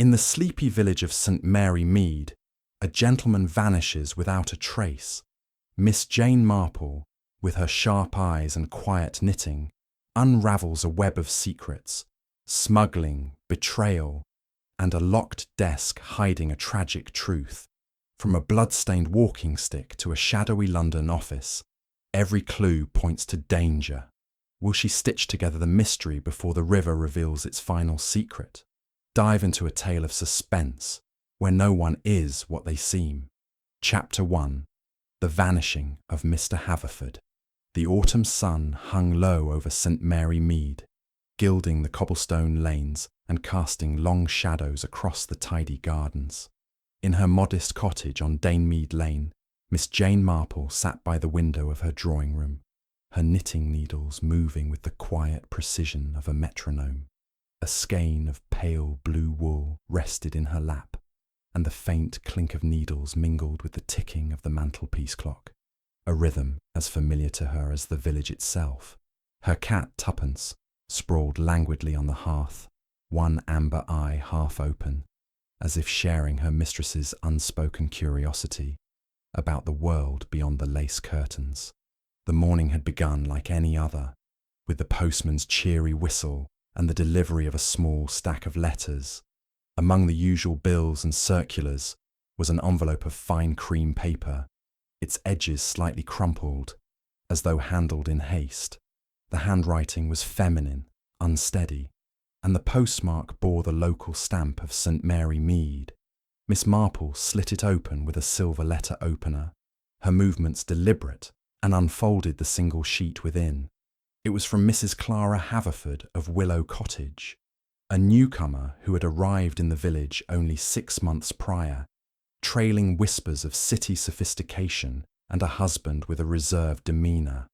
In the sleepy village of St. Mary Mead, a gentleman vanishes without a trace. Miss Jane Marple, with her sharp eyes and quiet knitting, unravels a web of secrets, smuggling, betrayal, and a locked desk hiding a tragic truth. From a blood-stained walking stick to a shadowy London office, every clue points to danger. Will she stitch together the mystery before the river reveals its final secret? Dive into a tale of suspense, where no one is what they seem. Chapter 1. The Vanishing of Mr. Haverford. The autumn sun hung low over St. Mary Mead, gilding the cobblestone lanes and casting long shadows across the tidy gardens. In her modest cottage on Danemead Lane, Miss Jane Marple sat by the window of her drawing-room, her knitting needles moving with the quiet precision of a metronome. A skein of pale blue wool rested in her lap, and the faint clink of needles mingled with the ticking of the mantelpiece clock, a rhythm as familiar to her as the village itself. Her cat Tuppence sprawled languidly on the hearth, one amber eye half open, as if sharing her mistress's unspoken curiosity about the world beyond the lace curtains. The morning had begun like any other, with the postman's cheery whistle and the delivery of a small stack of letters. Among the usual bills and circulars was an envelope of fine cream paper, its edges slightly crumpled, as though handled in haste. The handwriting was feminine, unsteady, and the postmark bore the local stamp of St. Mary Mead. Miss Marple slit it open with a silver letter opener, her movements deliberate, and unfolded the single sheet within. It was from Mrs. Clara Haverford of Willow Cottage, a newcomer who had arrived in the village only 6 months prior, trailing whispers of city sophistication and a husband with a reserved demeanour.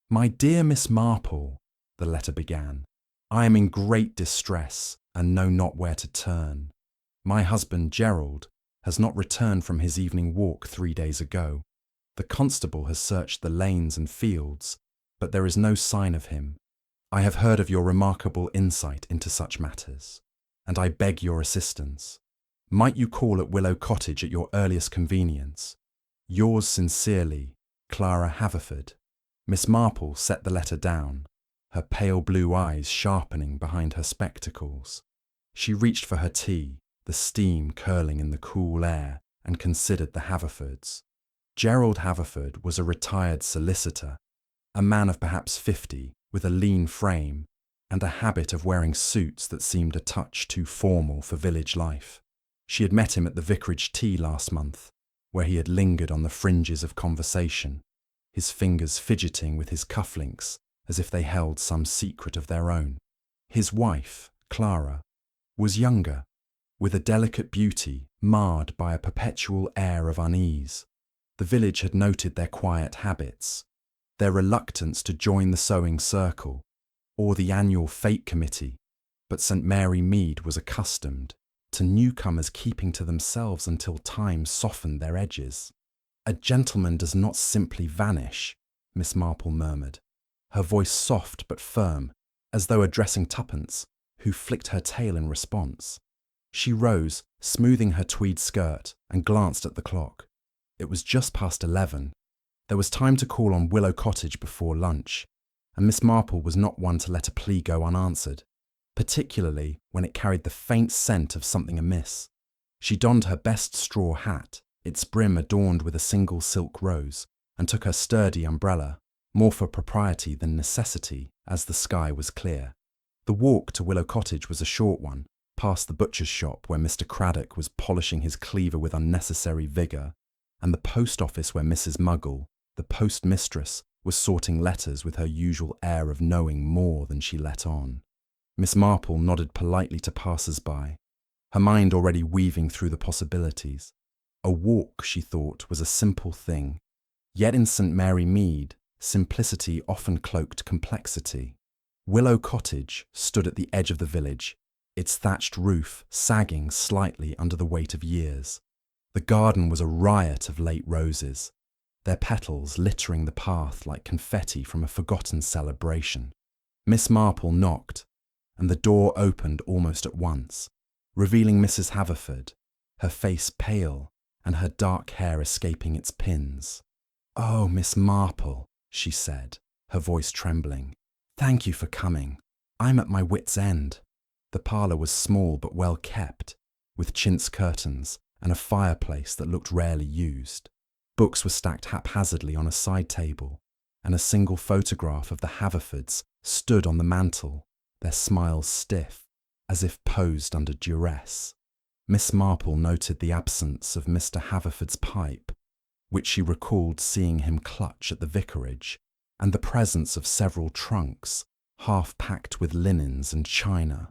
"My dear Miss Marple," the letter began, "I am in great distress and know not where to turn. My husband, Gerald, has not returned from his evening walk 3 days ago. The constable has searched the lanes and fields, but there is no sign of him. I have heard of your remarkable insight into such matters, and I beg your assistance. Might you call at Willow Cottage at your earliest convenience? Yours sincerely, Clara Haverford." Miss Marple set the letter down, her pale blue eyes sharpening behind her spectacles. She reached for her tea, the steam curling in the cool air, and considered the Haverfords. Gerald Haverford was a retired solicitor, a man of perhaps 50, with a lean frame and a habit of wearing suits that seemed a touch too formal for village life. She had met him at the vicarage tea last month, where he had lingered on the fringes of conversation, his fingers fidgeting with his cufflinks as if they held some secret of their own. His wife, Clara, was younger, with a delicate beauty marred by a perpetual air of unease. The village had noted their quiet habits, their reluctance to join the sewing circle or the annual fete committee, but St. Mary Mead was accustomed to newcomers keeping to themselves until time softened their edges. "A gentleman does not simply vanish," Miss Marple murmured, her voice soft but firm, as though addressing Tuppence, who flicked her tail in response. She rose, smoothing her tweed skirt, and glanced at the clock. It was just past 11. There was time to call on Willow Cottage before lunch, and Miss Marple was not one to let a plea go unanswered, particularly when it carried the faint scent of something amiss. She donned her best straw hat, its brim adorned with a single silk rose, and took her sturdy umbrella, more for propriety than necessity, as the sky was clear. The walk to Willow Cottage was a short one, past the butcher's shop where Mr. Craddock was polishing his cleaver with unnecessary vigour, and the post office where Mrs. Muggle, the postmistress, was sorting letters with her usual air of knowing more than she let on. Miss Marple nodded politely to passers-by, her mind already weaving through the possibilities. A walk, she thought, was a simple thing, yet in St. Mary Mead, simplicity often cloaked complexity. Willow Cottage stood at the edge of the village, its thatched roof sagging slightly under the weight of years. The garden was a riot of late roses, their petals littering the path like confetti from a forgotten celebration. Miss Marple knocked, and the door opened almost at once. revealing Mrs. Haverford, her face pale and her dark hair escaping its pins. "Oh, Miss Marple," she said, her voice trembling. "Thank you for coming. I'm at my wit's end." The parlour was small but well kept, with chintz curtains and a fireplace that looked rarely used. Books were stacked haphazardly on a side table, and a single photograph of the Haverfords stood on the mantel, their smiles stiff, as if posed under duress. Miss Marple noted the absence of Mr. Haverford's pipe, which she recalled seeing him clutch at the vicarage, and the presence of several trunks, half packed with linens and china.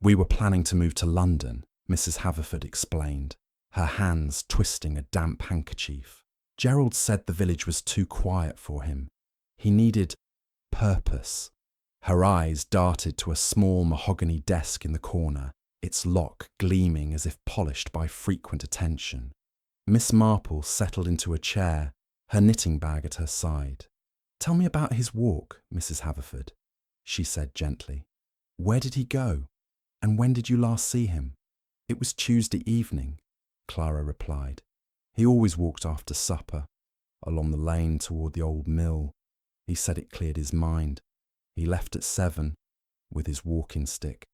"We were planning to move to London," Mrs. Haverford explained, her hands twisting a damp handkerchief. "Gerald said the village was too quiet for him. He needed purpose." Her eyes darted to a small mahogany desk in the corner, its lock gleaming as if polished by frequent attention. Miss Marple settled into a chair, her knitting bag at her side. "Tell me about his walk, Mrs. Haverford," she said gently. "Where did he go, and when did you last see him?" "It was Tuesday evening," Clara replied. "He always walked after supper, along the lane toward the old mill. He said it cleared his mind. He left at 7, with his walking stick,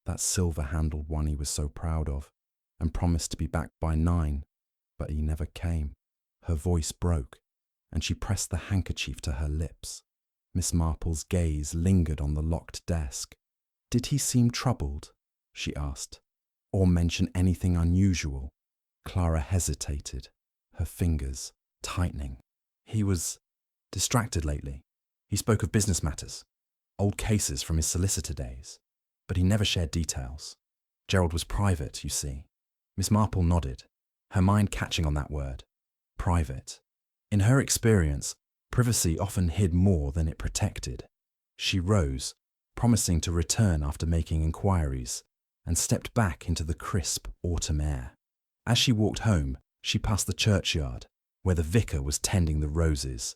that silver-handled one he was so proud of, and promised to be back by 9, but he never came." Her voice broke, and she pressed the handkerchief to her lips. Miss Marple's gaze lingered on the locked desk. "Did he seem troubled?" she asked, "or mention anything unusual?" Clara hesitated, her fingers tightening. "He was distracted lately. He spoke of business matters, old cases from his solicitor days, but he never shared details. Gerald was private, you see." Miss Marple nodded, her mind catching on that word, private. In her experience, privacy often hid more than it protected. She rose, promising to return after making inquiries, and stepped back into the crisp autumn air. As she walked home, she passed the churchyard, where the vicar was tending the roses.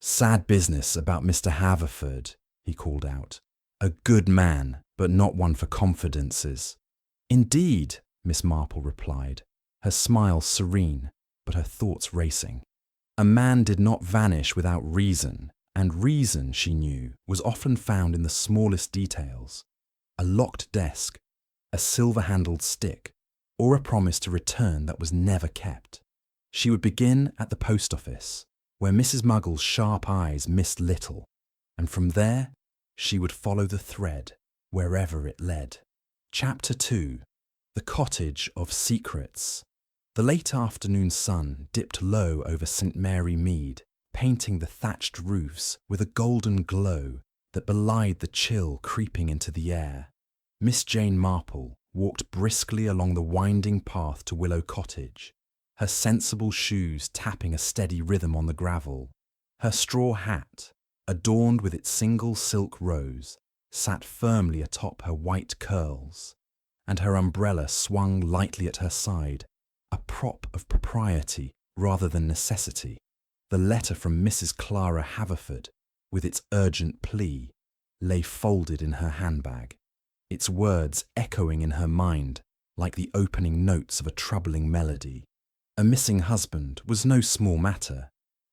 "Sad business about Mr. Haverford," he called out. "A good man, but not one for confidences." "Indeed," Miss Marple replied, her smile serene, but her thoughts racing. A man did not vanish without reason, and reason, she knew, was often found in the smallest details. A locked desk, a silver-handled stick, or a promise to return that was never kept. She would begin at the post office, where Mrs. Muggle's sharp eyes missed little, and from there she would follow the thread wherever it led. Chapter 2. The Cottage of Secrets. The late afternoon sun dipped low over St. Mary Mead, painting the thatched roofs with a golden glow that belied the chill creeping into the air. Miss Jane Marple walked briskly along the winding path to Willow Cottage, her sensible shoes tapping a steady rhythm on the gravel. Her straw hat, adorned with its single silk rose, sat firmly atop her white curls, and her umbrella swung lightly at her side, a prop of propriety rather than necessity. The letter from Mrs. Clara Haverford, with its urgent plea, lay folded in her handbag, its words echoing in her mind like the opening notes of a troubling melody. A missing husband was no small matter,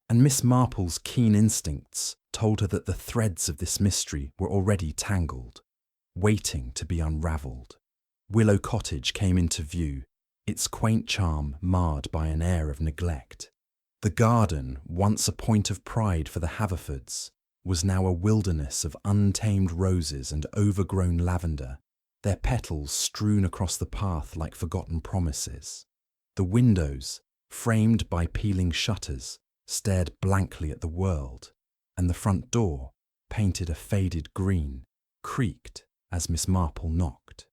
and Miss Marple's keen instincts told her that the threads of this mystery were already tangled, waiting to be unravelled. Willow Cottage came into view, its quaint charm marred by an air of neglect. The garden, once a point of pride for the Haverfords, was now a wilderness of untamed roses and overgrown lavender, their petals strewn across the path like forgotten promises. The windows, framed by peeling shutters, stared blankly at the world, and the front door, painted a faded green, creaked as Miss Marple knocked.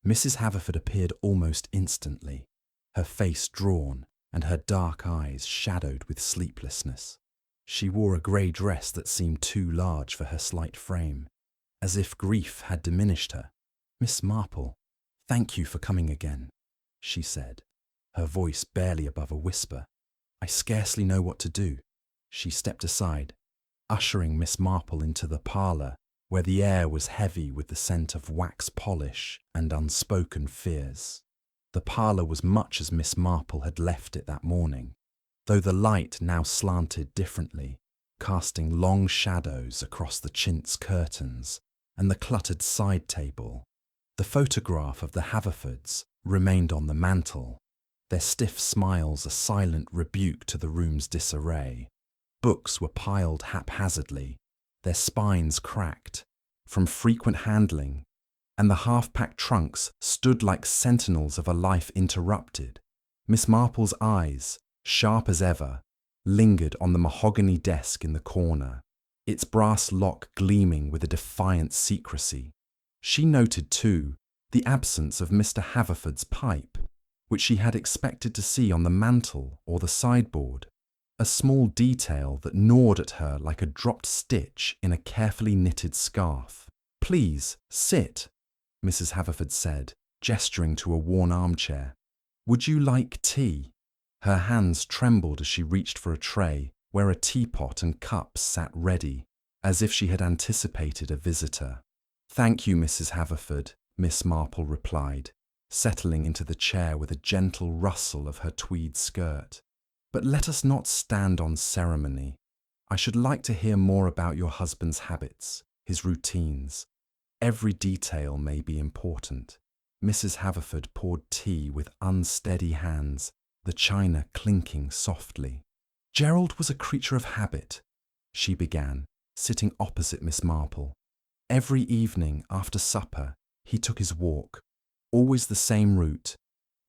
Mrs. Haverford appeared almost instantly, her face drawn and her dark eyes shadowed with sleeplessness. She wore a grey dress that seemed too large for her slight frame, as if grief had diminished her. "Miss Marple, thank you for coming again," she said, her voice barely above a whisper. "I scarcely know what to do." She stepped aside, ushering Miss Marple into the parlour, where the air was heavy with the scent of wax polish and unspoken fears. The parlour was much as Miss Marple had left it that morning, though the light now slanted differently, casting long shadows across the chintz curtains and the cluttered side table. The photograph of the Haverfords remained on the mantel, their stiff smiles a silent rebuke to the room's disarray. Books were piled haphazardly, their spines cracked from frequent handling, and the half-packed trunks stood like sentinels of a life interrupted. Miss Marple's eyes, sharp as ever, lingered on the mahogany desk in the corner, its brass lock gleaming with a defiant secrecy. She noted, too, the absence of Mr. Haverford's pipe, which she had expected to see on the mantel or the sideboard, a small detail that gnawed at her like a dropped stitch in a carefully knitted scarf. "Please, sit," Mrs. Haverford said, gesturing to a worn armchair. "Would you like tea?" Her hands trembled as she reached for a tray where a teapot and cups sat ready, as if she had anticipated a visitor. "Thank you, Mrs. Haverford," Miss Marple replied, settling into the chair with a gentle rustle of her tweed skirt. "But let us not stand on ceremony. I should like to hear more about your husband's habits, his routines. Every detail may be important." Mrs. Haverford poured tea with unsteady hands, the china clinking softly. "Gerald was a creature of habit," she began, sitting opposite Miss Marple. "Every evening after supper he took his walk, always the same route,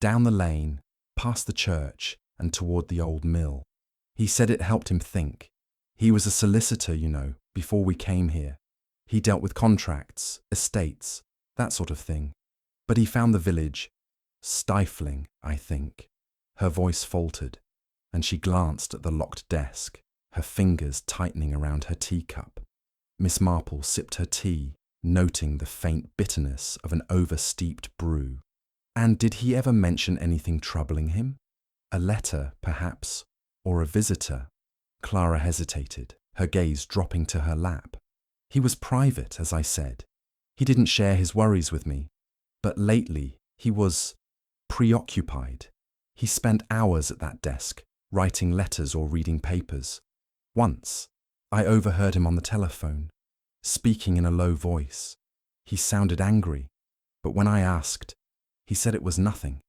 down the lane, past the church and toward the old mill. He said it helped him think. He was a solicitor, you know, before we came here. He dealt with contracts, estates, that sort of thing. But he found the village stifling, I think." Her voice faltered, and she glanced at the locked desk, her fingers tightening around her teacup. Miss Marple sipped her tea, noting the faint bitterness of an over-steeped brew. "And did he ever mention anything troubling him? A letter, perhaps, or a visitor?" Clara hesitated, her gaze dropping to her lap. "He was private, as I said. He didn't share his worries with me. But lately, he was preoccupied. He spent hours at that desk, writing letters or reading papers. Once, I overheard him on the telephone, speaking in a low voice. He sounded angry, but when I asked, he said it was nothing,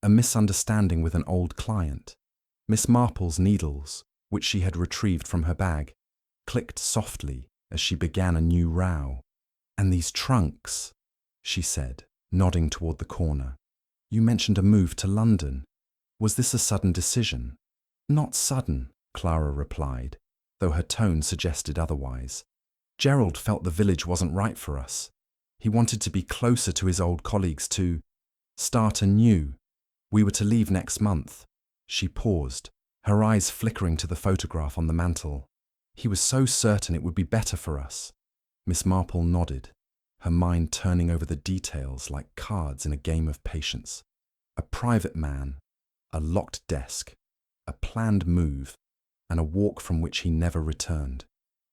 a misunderstanding with an old client." Miss Marple's needles, which she had retrieved from her bag, clicked softly as she began a new row. "And these trunks," she said, nodding toward the corner. "You mentioned a move to London. Was this a sudden decision?" "Not sudden," Clara replied, though her tone suggested otherwise. "Gerald felt the village wasn't right for us. He wanted to be closer to his old colleagues, to start anew. We were to leave next month." She paused, her eyes flickering to the photograph on the mantel. "He was so certain it would be better for us." Miss Marple nodded, her mind turning over the details like cards in a game of patience. A private man, a locked desk, a planned move, and a walk from which he never returned.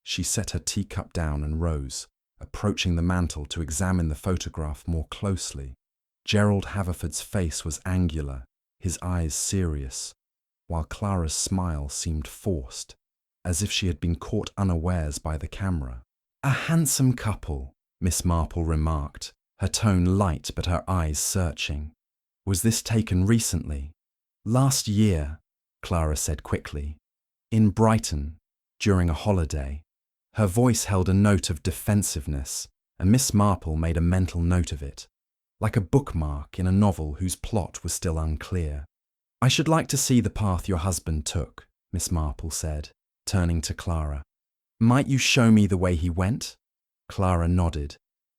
She set her teacup down and rose, approaching the mantel to examine the photograph more closely. Gerald Haverford's face was angular, his eyes serious, while Clara's smile seemed forced, as if she had been caught unawares by the camera. "A handsome couple," Miss Marple remarked, her tone light but her eyes searching. "Was this taken recently?" "Last year," Clara said quickly. "In Brighton, during a holiday." Her voice held a note of defensiveness, and Miss Marple made a mental note of it, like a bookmark in a novel whose plot was still unclear. "I should like to see the path your husband took," Miss Marple said, turning to Clara. "Might you show me the way he went?" Clara nodded,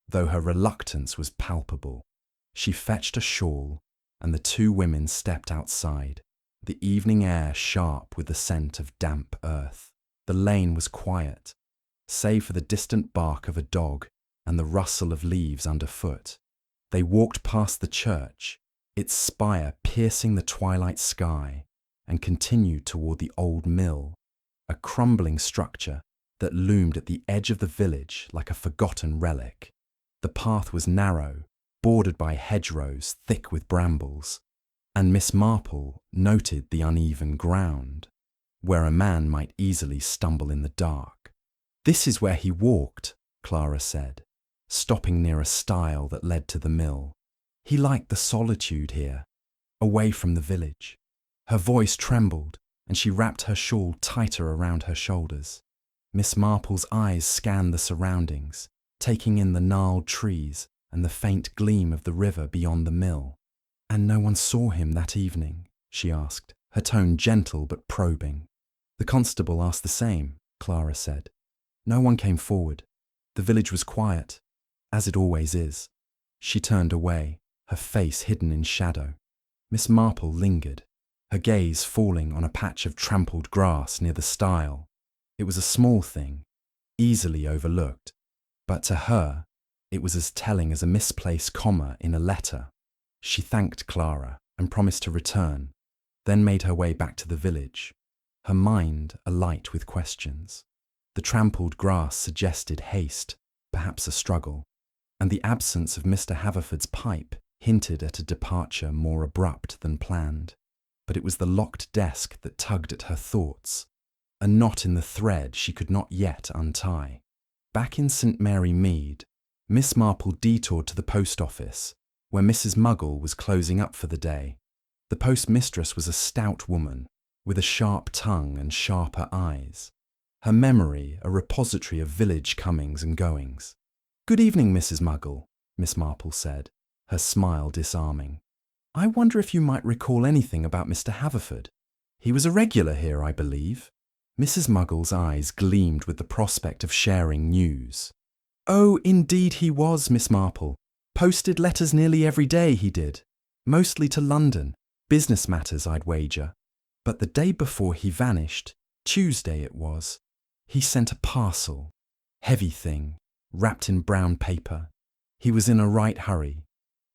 though her reluctance was palpable. She fetched a shawl, and the two women stepped outside, the evening air sharp with the scent of damp earth. The lane was quiet, save for the distant bark of a dog and the rustle of leaves underfoot. They walked past the church, its spire piercing the twilight sky, and continued toward the old mill, a crumbling structure that loomed at the edge of the village like a forgotten relic. The path was narrow, bordered by hedgerows thick with brambles, and Miss Marple noted the uneven ground, where a man might easily stumble in the dark. "This is where he walked," Clara said, stopping near a stile that led to the mill. "He liked the solitude here, away from the village." Her voice trembled, and she wrapped her shawl tighter around her shoulders. Miss Marple's eyes scanned the surroundings, taking in the gnarled trees and the faint gleam of the river beyond the mill. "And no one saw him that evening?" she asked, her tone gentle but probing. "The constable asked the same," Clara said. "No one came forward. The village was quiet, as it always is." She turned away, her face hidden in shadow. Miss Marple lingered, her gaze falling on a patch of trampled grass near the stile. It was a small thing, easily overlooked, but to her it was as telling as a misplaced comma in a letter. She thanked Clara and promised to return, then made her way back to the village, her mind alight with questions. The trampled grass suggested haste, perhaps a struggle, and the absence of Mr. Haverford's pipe hinted at a departure more abrupt than planned. But it was the locked desk that tugged at her thoughts, a knot in the thread she could not yet untie. Back in St. Mary Mead, Miss Marple detoured to the post office, where Mrs. Muggle was closing up for the day. The postmistress was a stout woman, with a sharp tongue and sharper eyes. Her memory a repository of village comings and goings. "Good evening, Mrs. Muggle," Miss Marple said, her smile disarming. "I wonder if you might recall anything about Mr. Haverford. He was a regular here, I believe." Mrs. Muggle's eyes gleamed with the prospect of sharing news. "Oh, indeed he was, Miss Marple. Posted letters nearly every day, he did. Mostly to London. Business matters, I'd wager. But the day before he vanished, Tuesday it was, he sent a parcel. Heavy thing, wrapped in brown paper. He was in a right hurry.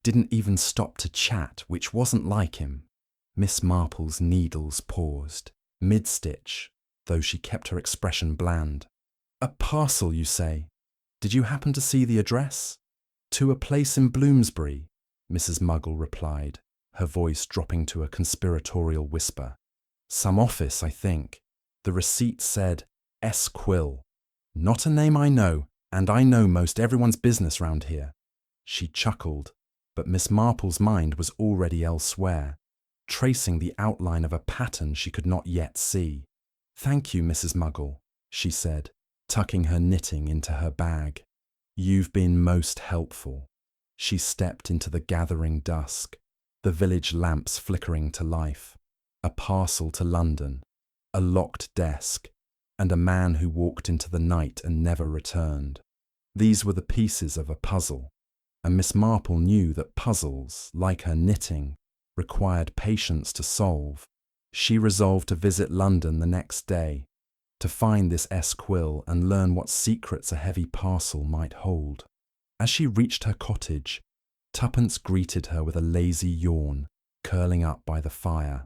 Didn't even stop to chat, which wasn't like him." Miss Marple's needles paused, mid-stitch, though she kept her expression bland. "A parcel, you say? Did you happen to see the address?" "To a place in Bloomsbury," Mrs. Muggle replied, her voice dropping to a conspiratorial whisper. "Some office, I think. The receipt said S. Quill. Not a name I know, and I know most everyone's business round here." She chuckled, but Miss Marple's mind was already elsewhere, tracing the outline of a pattern she could not yet see. "Thank you, Mrs. Muggle," she said, tucking her knitting into her bag. "You've been most helpful." She stepped into the gathering dusk, the village lamps flickering to life, a parcel to London, a locked desk, and a man who walked into the night and never returned. These were the pieces of a puzzle, and Miss Marple knew that puzzles, like her knitting, required patience to solve. She resolved to visit London the next day, to find this S. Quill and learn what secrets a heavy parcel might hold. As she reached her cottage, Tuppence greeted her with a lazy yawn, curling up by the fire.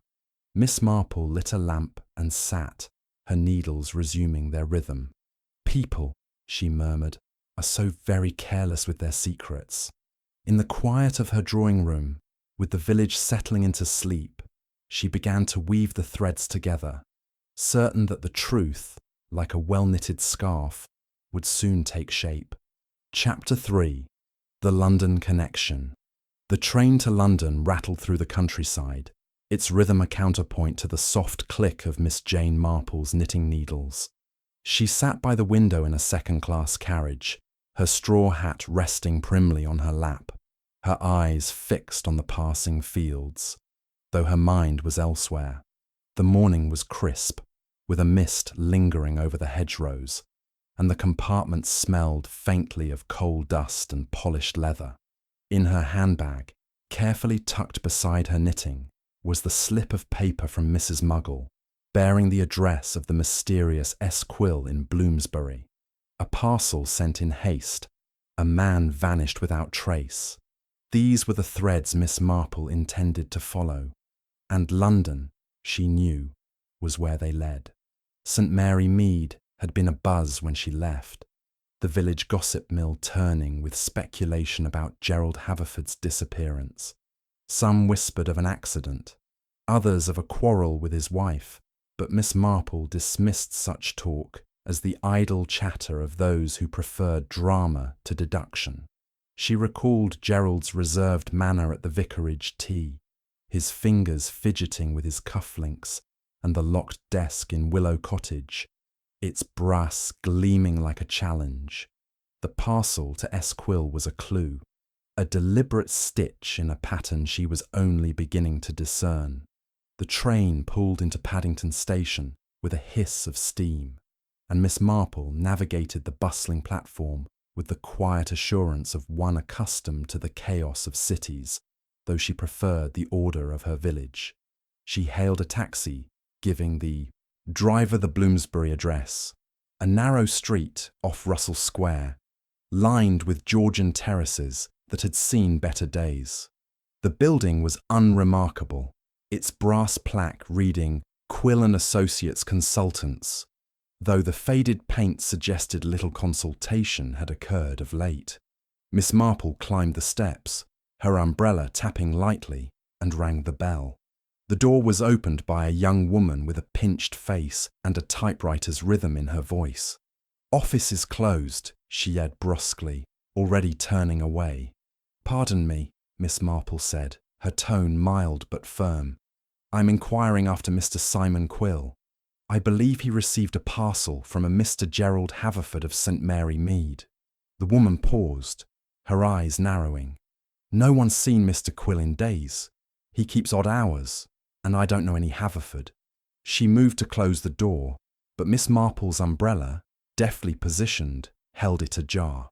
Miss Marple lit a lamp and sat, her needles resuming their rhythm. "People," she murmured, "are so very careless with their secrets." In the quiet of her drawing room, with the village settling into sleep, she began to weave the threads together, certain that the truth, like a well-knitted scarf, would soon take shape. Chapter 3. The London Connection. The train to London rattled through the countryside, its rhythm a counterpoint to the soft click of Miss Jane Marple's knitting needles. She sat by the window in a second-class carriage, her straw hat resting primly on her lap, her eyes fixed on the passing fields, though her mind was elsewhere. The morning was crisp, with a mist lingering over the hedgerows, and the compartment smelled faintly of coal dust and polished leather. In her handbag, carefully tucked beside her knitting, was the slip of paper from Mrs. Muggle, bearing the address of the mysterious S. Quill in Bloomsbury. A parcel sent in haste, a man vanished without trace. These were the threads Miss Marple intended to follow, and London, she knew, was where they led. St. Mary Mead had been abuzz when she left, the village gossip mill turning with speculation about Gerald Haverford's disappearance. Some whispered of an accident, others of a quarrel with his wife, but Miss Marple dismissed such talk as the idle chatter of those who preferred drama to deduction. She recalled Gerald's reserved manner at the vicarage tea, his fingers fidgeting with his cufflinks, and the locked desk in Willow Cottage, its brass gleaming like a challenge. The parcel to Esquill was a clue, a deliberate stitch in a pattern she was only beginning to discern. The train pulled into Paddington Station with a hiss of steam, and Miss Marple navigated the bustling platform with the quiet assurance of one accustomed to the chaos of cities, though she preferred the order of her village. She hailed a taxi, giving the driver the Bloomsbury address, a narrow street off Russell Square, lined with Georgian terraces that had seen better days. The building was unremarkable, its brass plaque reading Quill and Associates Consultants, though the faded paint suggested little consultation had occurred of late. Miss Marple climbed the steps, her umbrella tapping lightly, and rang the bell. The door was opened by a young woman with a pinched face and a typewriter's rhythm in her voice. "Office is closed," she said brusquely, already turning away. "Pardon me," Miss Marple said, her tone mild but firm. "I'm inquiring after Mr. Simon Quill. I believe he received a parcel from a Mr. Gerald Haverford of St. Mary Mead." The woman paused, her eyes narrowing. "No one's seen Mr. Quill in days. He keeps odd hours, and I don't know any Haverford." She moved to close the door, but Miss Marple's umbrella, deftly positioned, held it ajar.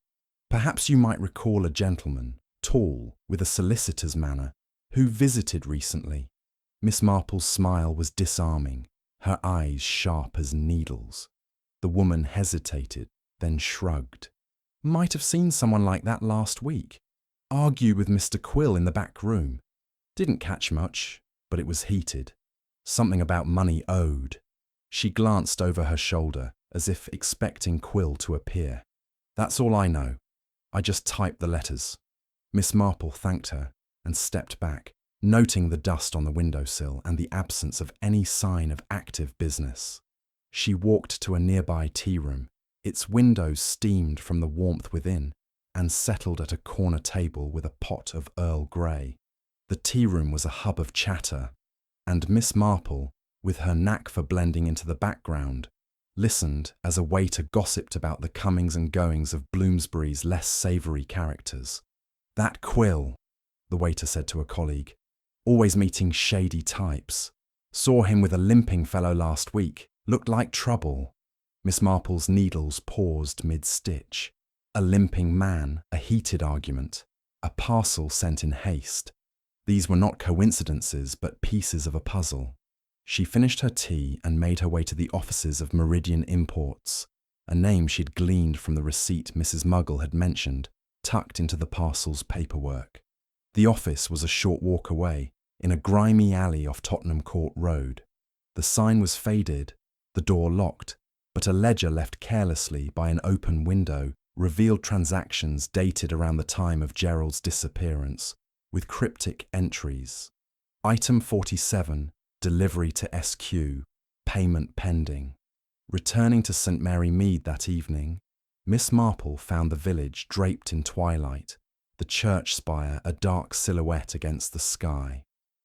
"Perhaps you might recall a gentleman, tall, with a solicitor's manner, who visited recently." Miss Marple's smile was disarming, her eyes sharp as needles. The woman hesitated, then shrugged. "Might have seen someone like that last week. Argue with Mr. Quill in the back room. Didn't catch much, but it was heated. Something about money owed." She glanced over her shoulder, as if expecting Quill to appear. "That's all I know. I just typed the letters." Miss Marple thanked her and stepped back, noting the dust on the windowsill and the absence of any sign of active business. She walked to a nearby tea room. Its windows steamed from the warmth within, and settled at a corner table with a pot of Earl Grey. The tea room was a hub of chatter, and Miss Marple, with her knack for blending into the background, listened as a waiter gossiped about the comings and goings of Bloomsbury's less savoury characters. "That Quill," the waiter said to a colleague, "always meeting shady types. Saw him with a limping fellow last week. Looked like trouble." Miss Marple's needles paused mid-stitch. A limping man, a heated argument, a parcel sent in haste. These were not coincidences, but pieces of a puzzle. She finished her tea and made her way to the offices of Meridian Imports, a name she'd gleaned from the receipt Mrs. Muggle had mentioned, tucked into the parcel's paperwork. The office was a short walk away, in a grimy alley off Tottenham Court Road. The sign was faded, the door locked, but a ledger left carelessly by an open window revealed transactions dated around the time of Gerald's disappearance, with cryptic entries. Item 47, delivery to SQ, payment pending. Returning to St. Mary Mead that evening, Miss Marple found the village draped in twilight, the church spire a dark silhouette against the sky.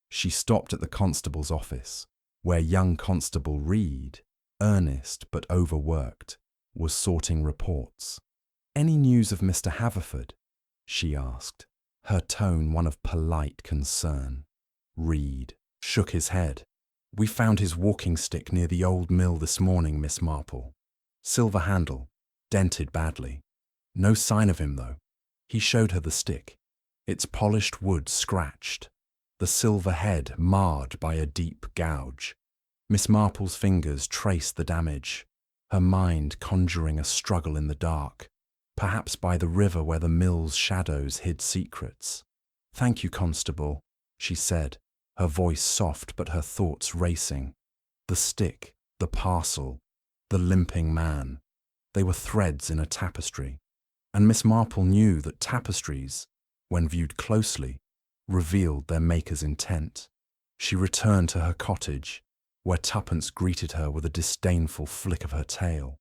She stopped at the constable's office, where young Constable Reed, earnest but overworked, was sorting reports. "Any news of Mr. Haverford?" she asked, her tone one of polite concern. Reed shook his head. "We found his walking stick near the old mill this morning, Miss Marple. Silver handle, dented badly. No sign of him, though." He showed her the stick, its polished wood scratched, the silver head marred by a deep gouge. Miss Marple's fingers traced the damage, her mind conjuring a struggle in the dark, perhaps by the river where the mill's shadows hid secrets. "Thank you, Constable," she said, her voice soft but her thoughts racing. The stick, the parcel, the limping man. They were threads in a tapestry, and Miss Marple knew that tapestries, when viewed closely, revealed their maker's intent. She returned to her cottage, where Tuppence greeted her with a disdainful flick of her tail.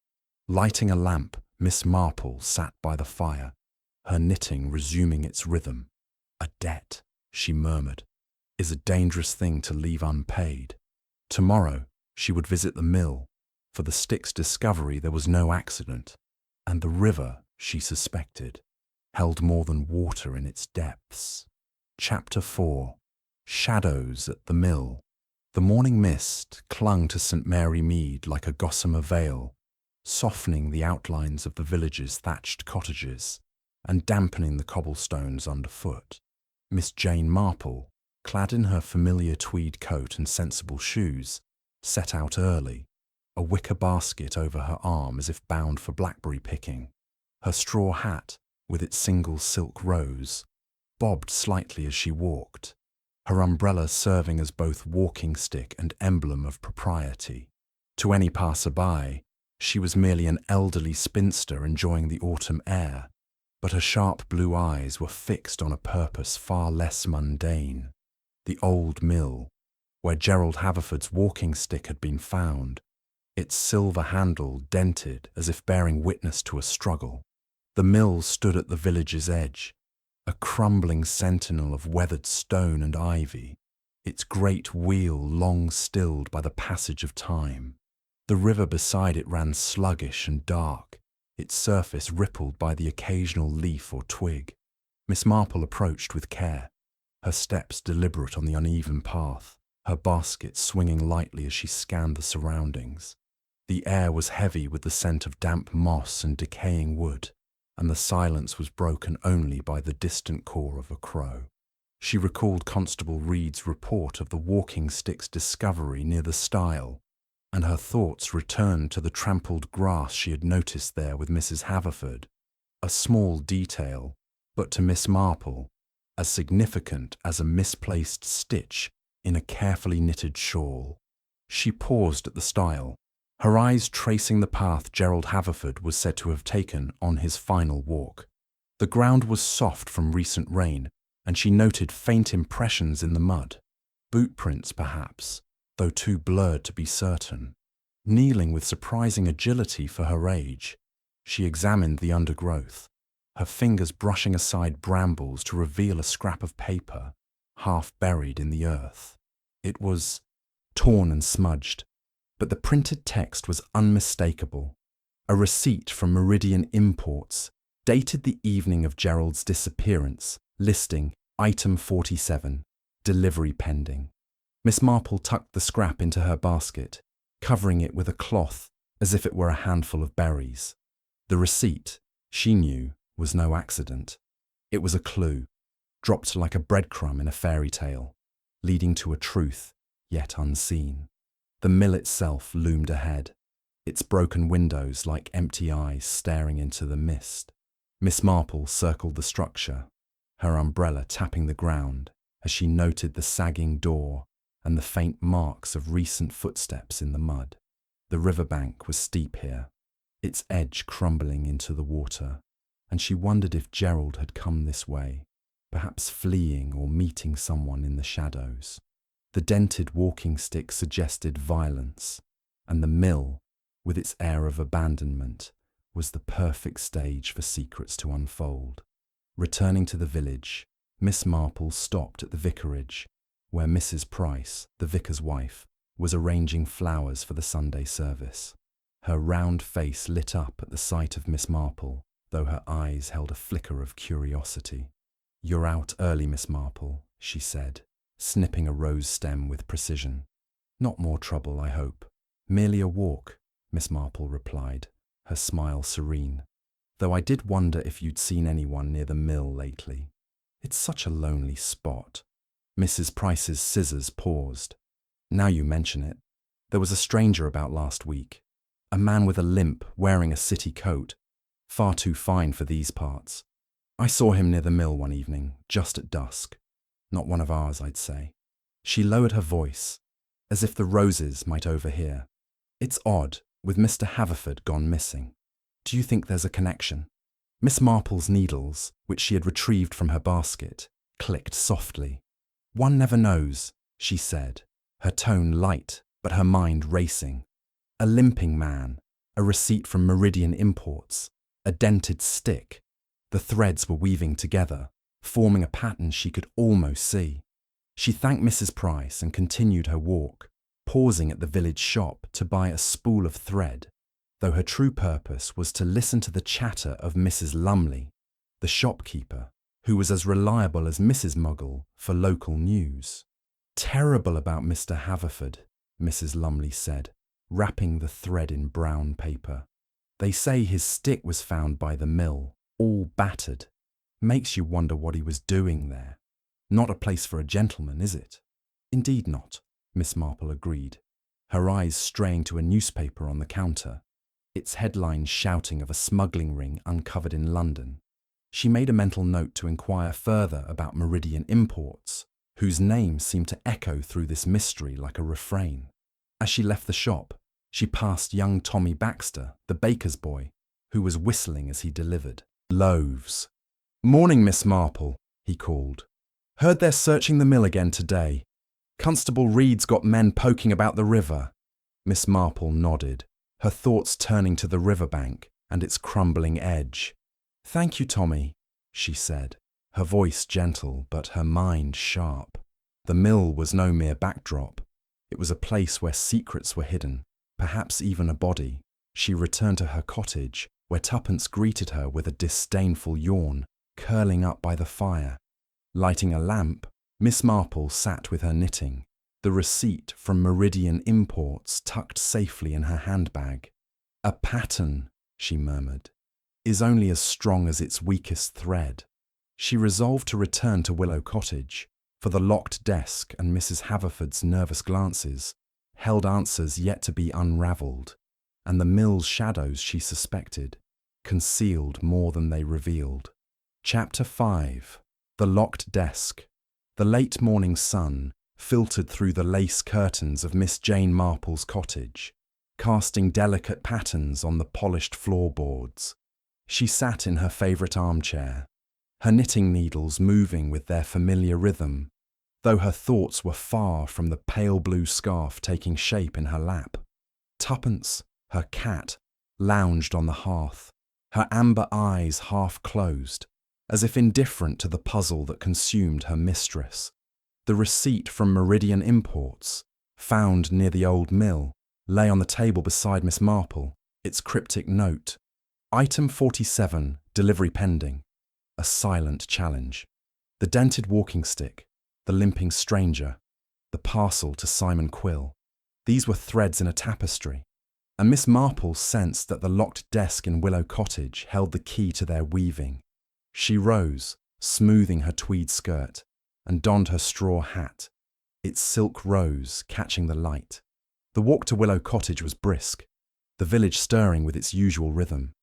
Lighting a lamp, Miss Marple sat by the fire, her knitting resuming its rhythm. "A debt," she murmured, "is a dangerous thing to leave unpaid." Tomorrow she would visit the mill. For the stick's discovery there was no accident, and the river, she suspected, held more than water in its depths. Chapter 4. Shadows at the Mill. The morning mist clung to St. Mary Mead like a gossamer veil, softening the outlines of the village's thatched cottages and dampening the cobblestones underfoot. Miss Jane Marple, clad in her familiar tweed coat and sensible shoes, set out early, a wicker basket over her arm as if bound for blackberry picking. Her straw hat, with its single silk rose, bobbed slightly as she walked, her umbrella serving as both walking stick and emblem of propriety. To any passer-by, she was merely an elderly spinster enjoying the autumn air, but her sharp blue eyes were fixed on a purpose far less mundane. The old mill, where Gerald Haverford's walking stick had been found, its silver handle dented as if bearing witness to a struggle. The mill stood at the village's edge, a crumbling sentinel of weathered stone and ivy, its great wheel long stilled by the passage of time. The river beside it ran sluggish and dark, its surface rippled by the occasional leaf or twig. Miss Marple approached with care, her steps deliberate on the uneven path, her basket swinging lightly as she scanned the surroundings. The air was heavy with the scent of damp moss and decaying wood, and the silence was broken only by the distant caw of a crow. She recalled Constable Reed's report of the walking stick's discovery near the stile, and her thoughts returned to the trampled grass she had noticed there with Mrs. Haverford, a small detail, but to Miss Marple, as significant as a misplaced stitch in a carefully knitted shawl. She paused at the stile, her eyes tracing the path Gerald Haverford was said to have taken on his final walk. The ground was soft from recent rain, and she noted faint impressions in the mud. Boot prints, perhaps, though too blurred to be certain. Kneeling with surprising agility for her age, she examined the undergrowth, her fingers brushing aside brambles to reveal a scrap of paper, half buried in the earth. It was torn and smudged, but the printed text was unmistakable. A receipt from Meridian Imports, dated the evening of Gerald's disappearance, listing Item 47, delivery pending. Miss Marple tucked the scrap into her basket, covering it with a cloth as if it were a handful of berries. The receipt, she knew, was no accident. It was a clue, dropped like a breadcrumb in a fairy tale, leading to a truth yet unseen. The mill itself loomed ahead, its broken windows like empty eyes staring into the mist. Miss Marple circled the structure, her umbrella tapping the ground as she noted the sagging door and the faint marks of recent footsteps in the mud. The riverbank was steep here, its edge crumbling into the water, and she wondered if Gerald had come this way, perhaps fleeing or meeting someone in the shadows. The dented walking stick suggested violence, and the mill, with its air of abandonment, was the perfect stage for secrets to unfold. Returning to the village, Miss Marple stopped at the vicarage, where Mrs. Price, the vicar's wife, was arranging flowers for the Sunday service. Her round face lit up at the sight of Miss Marple, though her eyes held a flicker of curiosity. "You're out early, Miss Marple," she said, snipping a rose stem with precision. "Not more trouble, I hope." "Merely a walk," Miss Marple replied, her smile serene. "Though I did wonder if you'd seen anyone near the mill lately. It's such a lonely spot." Mrs. Price's scissors paused. "Now you mention it, there was a stranger about last week. A man with a limp, wearing a city coat. Far too fine for these parts. I saw him near the mill one evening, just at dusk. Not one of ours, I'd say." She lowered her voice, as if the roses might overhear. "It's odd, with Mr. Haverford gone missing. Do you think there's a connection?" Miss Marple's needles, which she had retrieved from her basket, clicked softly. "One never knows," she said, her tone light but her mind racing. A limping man, a receipt from Meridian Imports, a dented stick. The threads were weaving together, forming a pattern she could almost see. She thanked Mrs. Price and continued her walk, pausing at the village shop to buy a spool of thread, though her true purpose was to listen to the chatter of Mrs. Lumley, the shopkeeper, who was as reliable as Mrs. Muggle for local news. "Terrible about Mr. Haverford," Mrs. Lumley said, wrapping the thread in brown paper. "They say his stick was found by the mill, all battered. Makes you wonder what he was doing there. Not a place for a gentleman, is it?" "Indeed not," Miss Marple agreed, her eyes straying to a newspaper on the counter, its headlines shouting of a smuggling ring uncovered in London. She made a mental note to inquire further about Meridian Imports, whose name seemed to echo through this mystery like a refrain. As she left the shop, she passed young Tommy Baxter, the baker's boy, who was whistling as he delivered loaves. "Morning, Miss Marple," he called. "Heard they're searching the mill again today. Constable Reed's got men poking about the river." Miss Marple nodded, her thoughts turning to the riverbank and its crumbling edge. "Thank you, Tommy," she said, her voice gentle but her mind sharp. The mill was no mere backdrop. It was a place where secrets were hidden, perhaps even a body. She returned to her cottage, where Tuppence greeted her with a disdainful yawn, curling up by the fire. Lighting a lamp, Miss Marple sat with her knitting, the receipt from Meridian Imports tucked safely in her handbag. "A pattern," she murmured, "is only as strong as its weakest thread." She resolved to return to Willow Cottage, for the locked desk and Mrs. Haverford's nervous glances held answers yet to be unravelled, and the mill's shadows, she suspected, concealed more than they revealed. Chapter 5. The Locked Desk. The late morning sun filtered through the lace curtains of Miss Jane Marple's cottage, casting delicate patterns on the polished floorboards. She sat in her favourite armchair, her knitting needles moving with their familiar rhythm, though her thoughts were far from the pale blue scarf taking shape in her lap. Tuppence, her cat, lounged on the hearth, her amber eyes half closed, as if indifferent to the puzzle that consumed her mistress. The receipt from Meridian Imports, found near the old mill, lay on the table beside Miss Marple, its cryptic note: "Item 47, delivery pending." A silent challenge. The dented walking stick, the limping stranger, the parcel to Simon Quill. These were threads in a tapestry, and Miss Marple sensed that the locked desk in Willow Cottage held the key to their weaving. She rose, smoothing her tweed skirt, and donned her straw hat, its silk rose catching the light. The walk to Willow Cottage was brisk, the village stirring with its usual rhythm,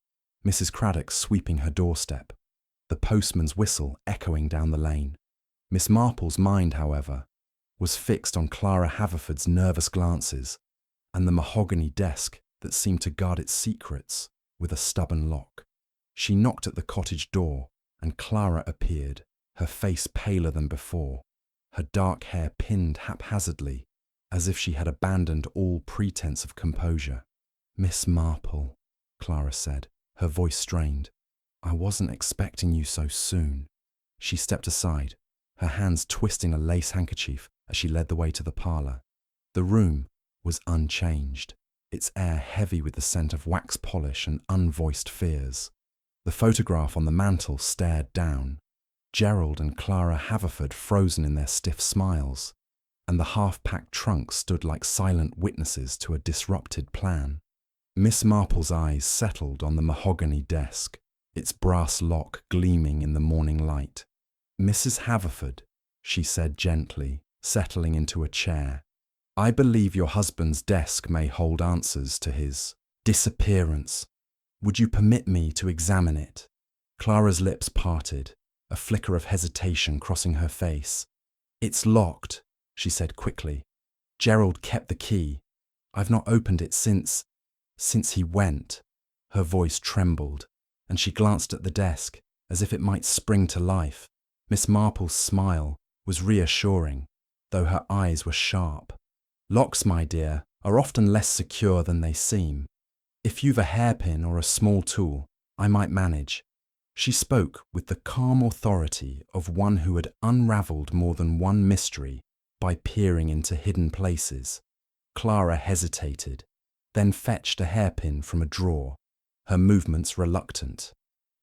Mrs. Craddock sweeping her doorstep, the postman's whistle echoing down the lane. Miss Marple's mind, however, was fixed on Clara Haverford's nervous glances and the mahogany desk that seemed to guard its secrets with a stubborn lock. She knocked at the cottage door, and Clara appeared, her face paler than before, her dark hair pinned haphazardly, as if she had abandoned all pretense of composure. "Miss Marple," Clara said, her voice strained. "I wasn't expecting you so soon." She stepped aside, her hands twisting a lace handkerchief as she led the way to the parlour. The room was unchanged, its air heavy with the scent of wax polish and unvoiced fears. The photograph on the mantel stared down, Gerald and Clara Haverford frozen in their stiff smiles, and the half-packed trunk stood like silent witnesses to a disrupted plan. Miss Marple's eyes settled on the mahogany desk, its brass lock gleaming in the morning light. "Mrs. Haverford," she said gently, settling into a chair, "I believe your husband's desk may hold answers to his disappearance. Would you permit me to examine it?" Clara's lips parted, a flicker of hesitation crossing her face. "It's locked," she said quickly. "Gerald kept the key. I've not opened it since he went." Her voice trembled, and she glanced at the desk, as if it might spring to life. Miss Marple's smile was reassuring, though her eyes were sharp. Locks, my dear, are often less secure than they seem. If you've a hairpin or a small tool, I might manage. She spoke with the calm authority of one who had unravelled more than one mystery by peering into hidden places. Clara hesitated, then fetched a hairpin from a drawer, her movements reluctant.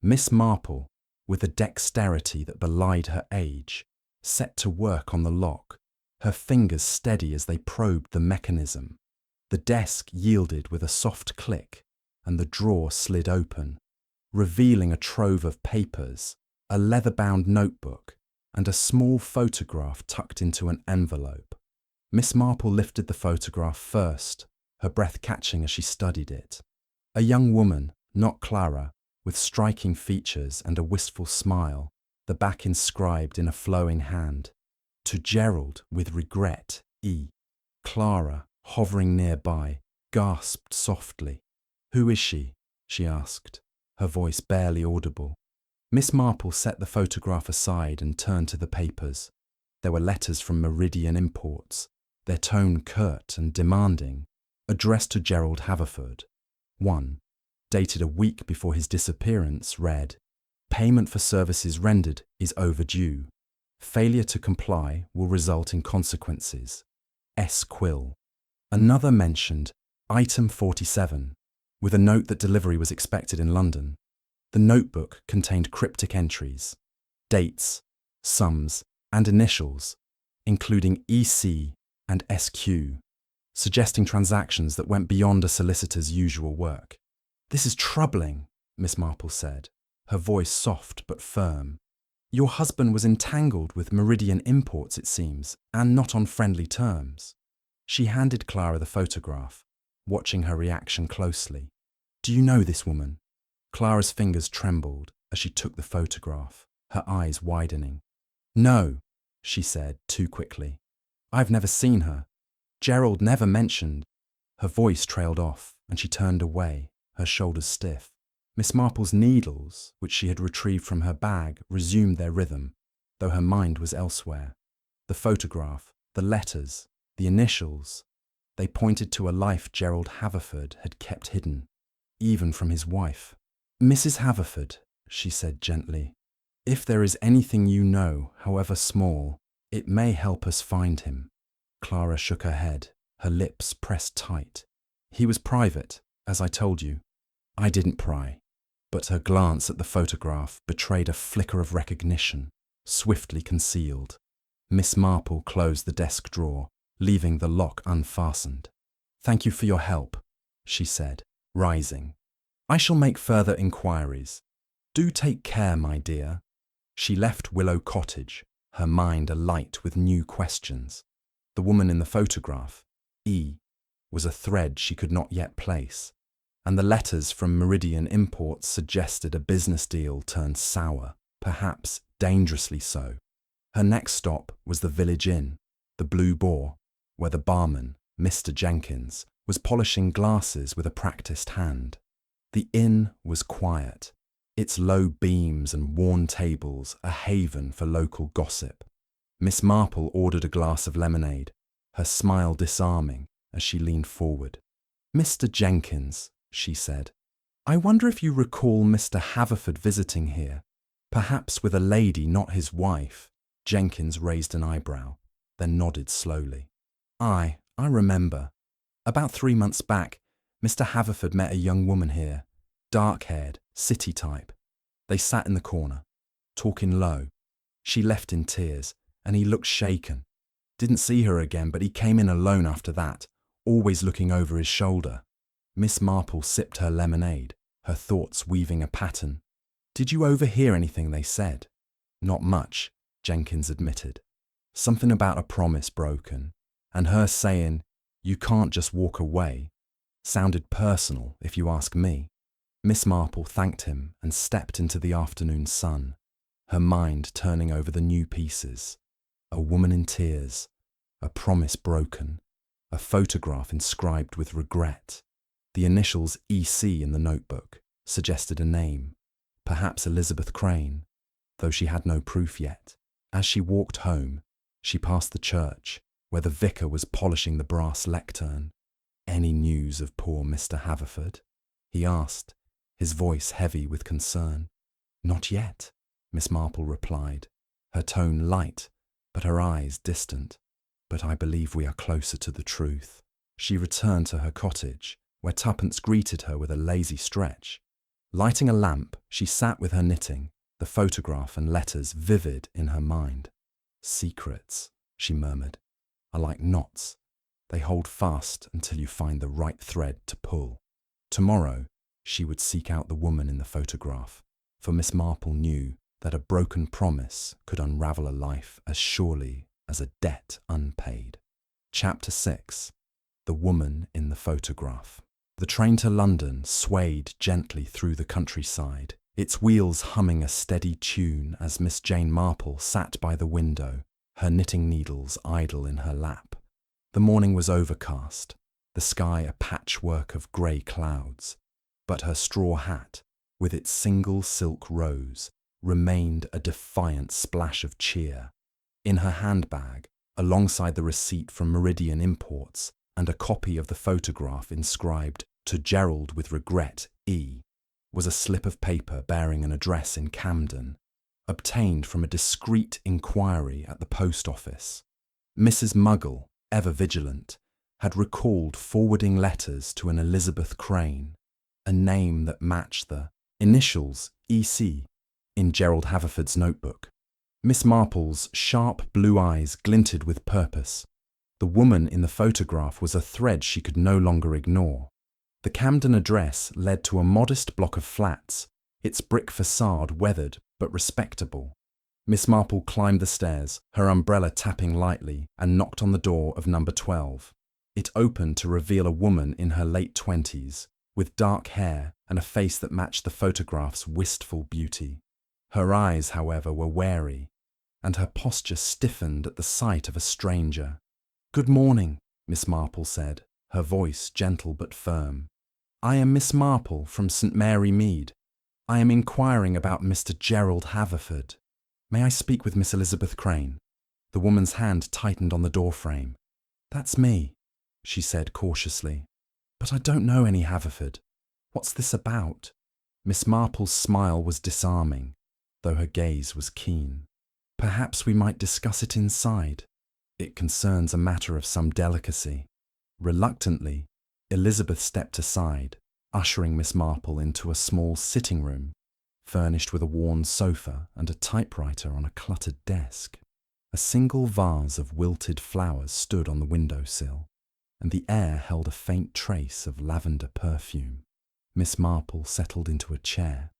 Miss Marple, with a dexterity that belied her age, set to work on the lock, her fingers steady as they probed the mechanism. The desk yielded with a soft click, and the drawer slid open, revealing a trove of papers, a leather-bound notebook, and a small photograph tucked into an envelope. Miss Marple lifted the photograph first, her breath catching as she studied it. A young woman, not Clara, with striking features and a wistful smile, the back inscribed in a flowing hand. To Gerald, with regret, E. Clara, hovering nearby, gasped softly. "Who is she?" she asked, her voice barely audible. Miss Marple set the photograph aside and turned to the papers. There were letters from Meridian Imports, their tone curt and demanding, addressed to Gerald Haverford. One, dated a week before his disappearance, read, "Payment for services rendered is overdue. Failure to comply will result in consequences. S. Quill." Another mentioned Item 47, with a note that delivery was expected in London. The notebook contained cryptic entries, dates, sums, and initials, including EC and SQ, suggesting transactions that went beyond a solicitor's usual work. "This is troubling," Miss Marple said, her voice soft but firm. "Your husband was entangled with Meridian Imports, it seems, and not on friendly terms." She handed Clara the photograph, watching her reaction closely. "Do you know this woman?" Clara's fingers trembled as she took the photograph, her eyes widening. "No," she said too quickly. "I've never seen her. Gerald never mentioned." Her voice trailed off, and she turned away, her shoulders stiff. Miss Marple's needles, which she had retrieved from her bag, resumed their rhythm, though her mind was elsewhere. The photograph, the letters, the initials, they pointed to a life Gerald Haverford had kept hidden, even from his wife. "Mrs. Haverford," she said gently, "if there is anything you know, however small, it may help us find him." Clara shook her head, her lips pressed tight. "He was private, as I told you. I didn't pry." But her glance at the photograph betrayed a flicker of recognition, swiftly concealed. Miss Marple closed the desk drawer, leaving the lock unfastened. "Thank you for your help," she said, rising. "I shall make further inquiries. Do take care, my dear." She left Willow Cottage, her mind alight with new questions. The woman in the photograph, E, was a thread she could not yet place, and the letters from Meridian Imports suggested a business deal turned sour, perhaps dangerously so. Her next stop was the village inn, the Blue Boar, where the barman, Mr. Jenkins, was polishing glasses with a practised hand. The inn was quiet, its low beams and worn tables a haven for local gossip. Miss Marple ordered a glass of lemonade, her smile disarming as she leaned forward. "Mr. Jenkins," she said, "I wonder if you recall Mr. Haverford visiting here, perhaps with a lady not his wife." Jenkins raised an eyebrow, then nodded slowly. I remember. About 3 months back, Mr. Haverford met a young woman here, dark-haired, city type. They sat in the corner, talking low. She left in tears, and he looked shaken. Didn't see her again, but he came in alone after that, always looking over his shoulder. Miss Marple sipped her lemonade, her thoughts weaving a pattern. "Did you overhear anything they said?" "Not much," Jenkins admitted. "Something about a promise broken, and her saying, 'You can't just walk away,' sounded personal, if you ask me." Miss Marple thanked him and stepped into the afternoon sun, her mind turning over the new pieces. A woman in tears, a promise broken, a photograph inscribed with regret. The initials EC in the notebook suggested a name, perhaps Elizabeth Crane. though she had no proof yet. As she walked home, she passed the church, where the vicar was polishing the brass lectern. "Any news of poor Mr. Haverford?" he asked, his voice heavy with concern. "Not yet," Miss Marple replied, her tone light, but her eyes distant. "But I believe we are closer to the truth." She returned to her cottage, where Tuppence greeted her with a lazy stretch. Lighting a lamp, she sat with her knitting, the photograph and letters vivid in her mind. "Secrets," she murmured, "are like knots. They hold fast until you find the right thread to pull." Tomorrow, she would seek out the woman in the photograph, for Miss Marple knew that a broken promise could unravel a life as surely as a debt unpaid. Chapter 6. The Woman in the Photograph. The train to London swayed gently through the countryside, its wheels humming a steady tune as Miss Jane Marple sat by the window, her knitting needles idle in her lap. The morning was overcast, the sky a patchwork of grey clouds, but her straw hat, with its single silk rose, remained a defiant splash of cheer. In her handbag, alongside the receipt from Meridian Imports and a copy of the photograph inscribed "To Gerald with regret, E," was a slip of paper bearing an address in Camden, obtained from a discreet inquiry at the post office. Mrs. Muggle, ever vigilant, had recalled forwarding letters to an Elizabeth Crane, a name that matched the initials EC in Gerald Haverford's notebook. Miss Marple's sharp blue eyes glinted with purpose. The woman in the photograph was a thread she could no longer ignore. The Camden address led to a modest block of flats, its brick facade weathered but respectable. Miss Marple climbed the stairs, her umbrella tapping lightly, and knocked on the door of number 12. It opened to reveal a woman in her late 20s, with dark hair and a face that matched the photograph's wistful beauty. Her eyes, however, were wary, and her posture stiffened at the sight of a stranger. "Good morning," Miss Marple said, her voice gentle but firm. "I am Miss Marple from St. Mary Mead. I am inquiring about Mr. Gerald Haverford. May I speak with Miss Elizabeth Crane?" The woman's hand tightened on the doorframe. "That's me," she said cautiously. "But I don't know any Haverford. What's this about?" Miss Marple's smile was disarming, though her gaze was keen. "Perhaps we might discuss it inside. It concerns a matter of some delicacy." Reluctantly, Elizabeth stepped aside, ushering Miss Marple into a small sitting room, furnished with a worn sofa and a typewriter on a cluttered desk. A single vase of wilted flowers stood on the windowsill, and the air held a faint trace of lavender perfume. Miss Marple settled into a chair,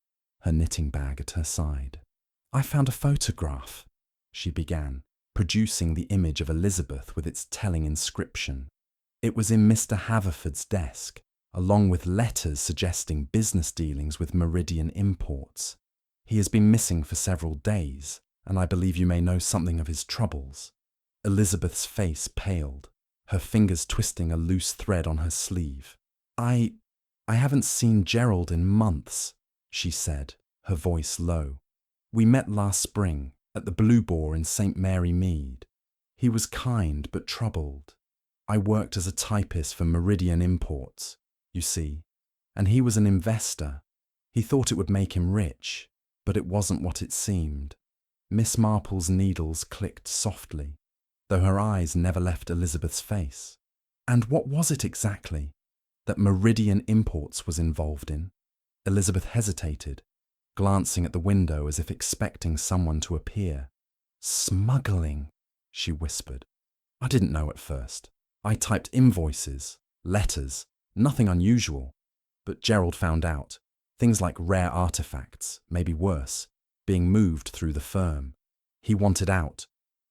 her knitting bag at her side. "I found a photograph," she began, producing the image of Elizabeth with its telling inscription. It was in Mr. Haverford's desk, along with letters suggesting business dealings with Meridian Imports. "He has been missing for several days, and I believe you may know something of his troubles." Elizabeth's face paled, her fingers twisting a loose thread on her sleeve. I haven't seen Gerald in months," she said, her voice low. "We met last spring at the Blue Boar in St. Mary Mead. He was kind but troubled. I worked as a typist for Meridian Imports, you see, and he was an investor. He thought it would make him rich, but it wasn't what it seemed." Miss Marple's needles clicked softly, though her eyes never left Elizabeth's face. "And what was it exactly that Meridian Imports was involved in?" Elizabeth hesitated, glancing at the window as if expecting someone to appear. "Smuggling," she whispered. "I didn't know at first. I typed invoices, letters, nothing unusual. But Gerald found out. Things like rare artifacts, maybe worse, being moved through the firm. He wanted out,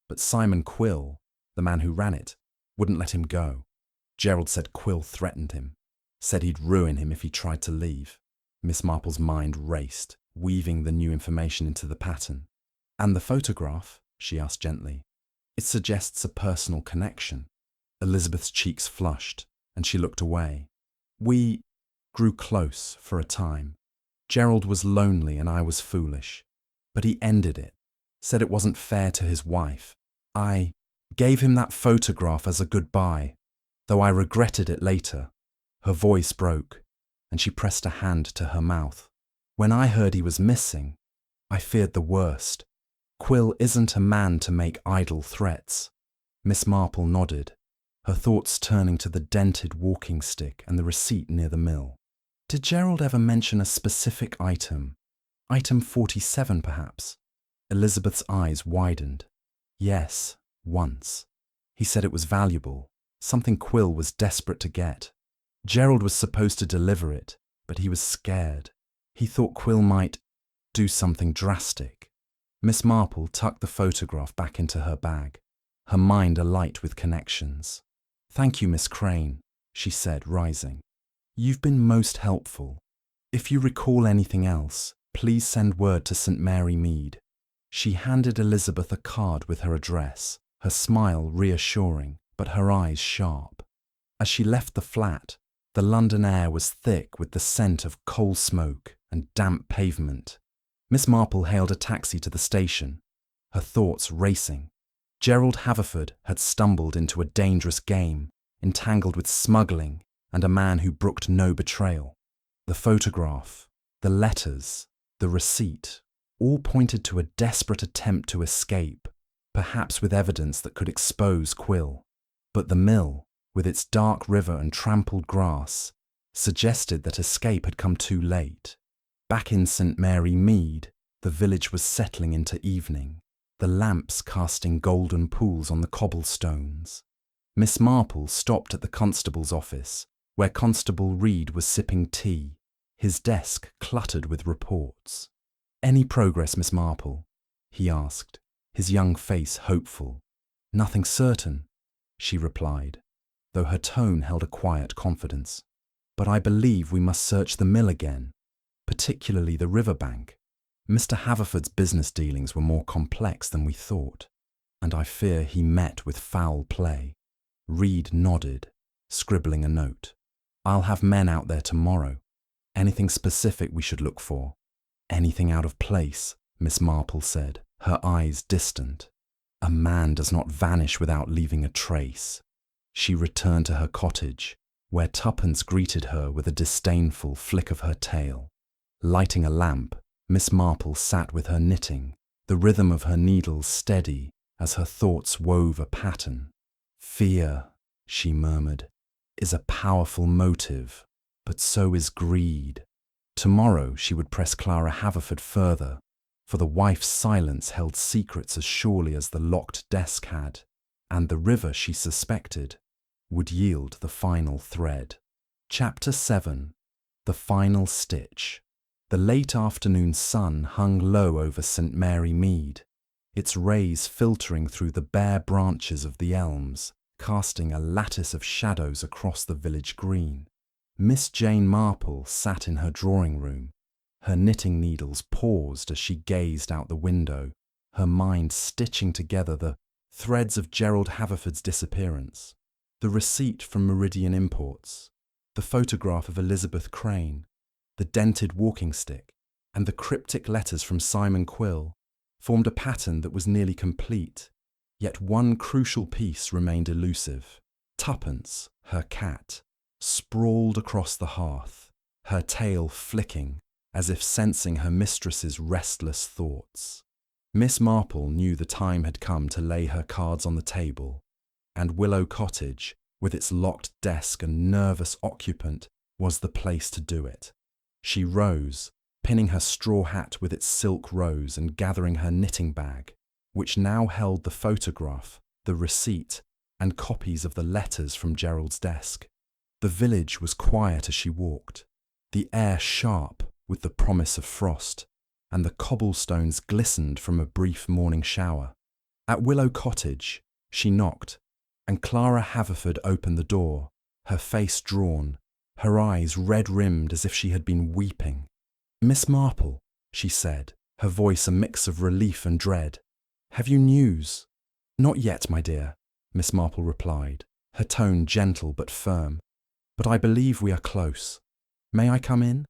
but Simon Quill, the man who ran it, wouldn't let him go. Gerald said Quill threatened him, said he'd ruin him if he tried to leave." Miss Marple's mind raced, weaving the new information into the pattern. "And the photograph?" she asked gently. "It suggests a personal connection." Elizabeth's cheeks flushed, and she looked away. "We grew close for a time. Gerald was lonely and I was foolish. But he ended it, said it wasn't fair to his wife. I gave him that photograph as a goodbye, though I regretted it later. Her voice broke, and she pressed a hand to her mouth. When I heard he was missing, I feared the worst. Quill isn't a man to make idle threats. Miss Marple nodded, her thoughts turning to the dented walking stick and the receipt near the mill. Did Gerald ever mention a specific item? Item 47, perhaps? Elizabeth's eyes widened. Yes, once. He said it was valuable, something Quill was desperate to get. Gerald was supposed to deliver it, but he was scared. He thought Quill might do something drastic. Miss Marple tucked the photograph back into her bag, her mind alight with connections. Thank you, Miss Crane, she said, rising. You've been most helpful. If you recall anything else, please send word to St. Mary Mead. She handed Elizabeth a card with her address, her smile reassuring, but her eyes sharp. As she left the flat, the London air was thick with the scent of coal smoke and damp pavement. Miss Marple hailed a taxi to the station, her thoughts racing. Gerald Haverford had stumbled into a dangerous game, entangled with smuggling and a man who brooked no betrayal. The photograph, the letters, the receipt, all pointed to a desperate attempt to escape, perhaps with evidence that could expose Quill. But the mill, with its dark river and trampled grass, suggested that escape had come too late. Back in St. Mary Mead, the village was settling into evening, the lamps casting golden pools on the cobblestones. Miss Marple stopped at the constable's office, where Constable Reed was sipping tea, his desk cluttered with reports. Any progress, Miss Marple? He asked, his young face hopeful. Nothing certain, she replied, though her tone held a quiet confidence. But I believe we must search the mill again, particularly the riverbank. Mr. Haverford's business dealings were more complex than we thought, and I fear he met with foul play. Reed nodded, scribbling a note. I'll have men out there tomorrow. Anything specific we should look for? Anything out of place, Miss Marple said, her eyes distant. A man does not vanish without leaving a trace. She returned to her cottage, where Tuppence greeted her with a disdainful flick of her tail. Lighting a lamp, Miss Marple sat with her knitting, the rhythm of her needles steady as her thoughts wove a pattern. Fear, she murmured, is a powerful motive, but so is greed. Tomorrow she would press Clara Haverford further, for the wife's silence held secrets as surely as the locked desk had, and the river, she suspected, would yield the final thread. Chapter 7. The Final Stitch. The late afternoon sun hung low over St. Mary Mead, its rays filtering through the bare branches of the elms, casting a lattice of shadows across the village green. Miss Jane Marple sat in her drawing room. Her knitting needles paused as she gazed out the window, her mind stitching together the threads of Gerald Haverford's disappearance, the receipt from Meridian Imports, the photograph of Elizabeth Crane, the dented walking stick, and the cryptic letters from Simon Quill formed a pattern that was nearly complete, yet one crucial piece remained elusive. Tuppence, her cat, sprawled across the hearth, her tail flicking as if sensing her mistress's restless thoughts. Miss Marple knew the time had come to lay her cards on the table, and Willow Cottage, with its locked desk and nervous occupant, was the place to do it. She rose, pinning her straw hat with its silk rose and gathering her knitting bag, which now held the photograph, the receipt, and copies of the letters from Gerald's desk. The village was quiet as she walked, the air sharp with the promise of frost, and the cobblestones glistened from a brief morning shower. At Willow Cottage, she knocked, and Clara Haverford opened the door, her face drawn, her eyes red-rimmed as if she had been weeping. "Miss Marple," she said, her voice a mix of relief and dread. "Have you news?" "Not yet, my dear," Miss Marple replied, her tone gentle but firm. "But I believe we are close. May I come in?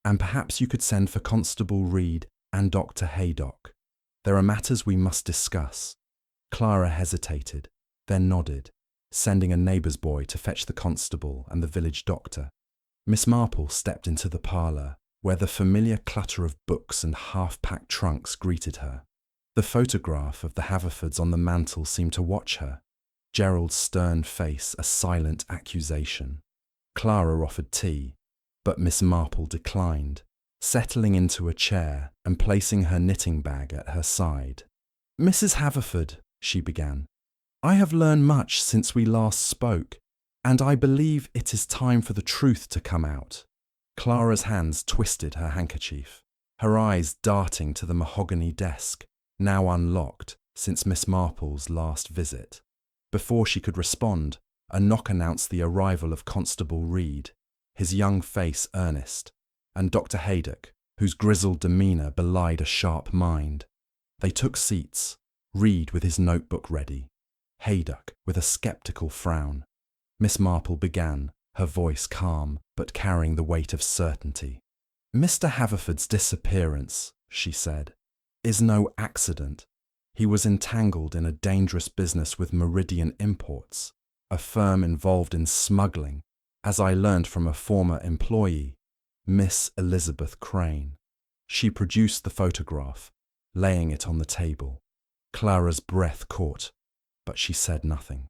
And perhaps you could send for Constable Reed And Dr. Haydock. There are matters we must discuss. Clara hesitated, then nodded, sending a neighbour's boy to fetch the constable and the village doctor. Miss Marple stepped into the parlour, where the familiar clutter of books and half-packed trunks greeted her. The photograph of the Haverfords on the mantel seemed to watch her, Gerald's stern face a silent accusation. Clara offered tea, but Miss Marple declined, settling into a chair and placing her knitting bag at her side. "Mrs. Haverford," she began, "I have learned much since we last spoke, and I believe it is time for the truth to come out." Clara's hands twisted her handkerchief, her eyes darting to the mahogany desk, now unlocked since Miss Marple's last visit. Before she could respond, a knock announced the arrival of Constable Reed, his young face earnest, and Dr. Haydock, whose grizzled demeanour belied a sharp mind. They took seats, Reed with his notebook ready, Haydock with a sceptical frown. Miss Marple began, her voice calm but carrying the weight of certainty. "Mr. Haverford's disappearance," she said, "is no accident. He was entangled in a dangerous business with Meridian Imports, a firm involved in smuggling, as I learned from a former employee, Miss Elizabeth Crane." She produced the photograph, laying it on the table. Clara's breath caught, but she said nothing.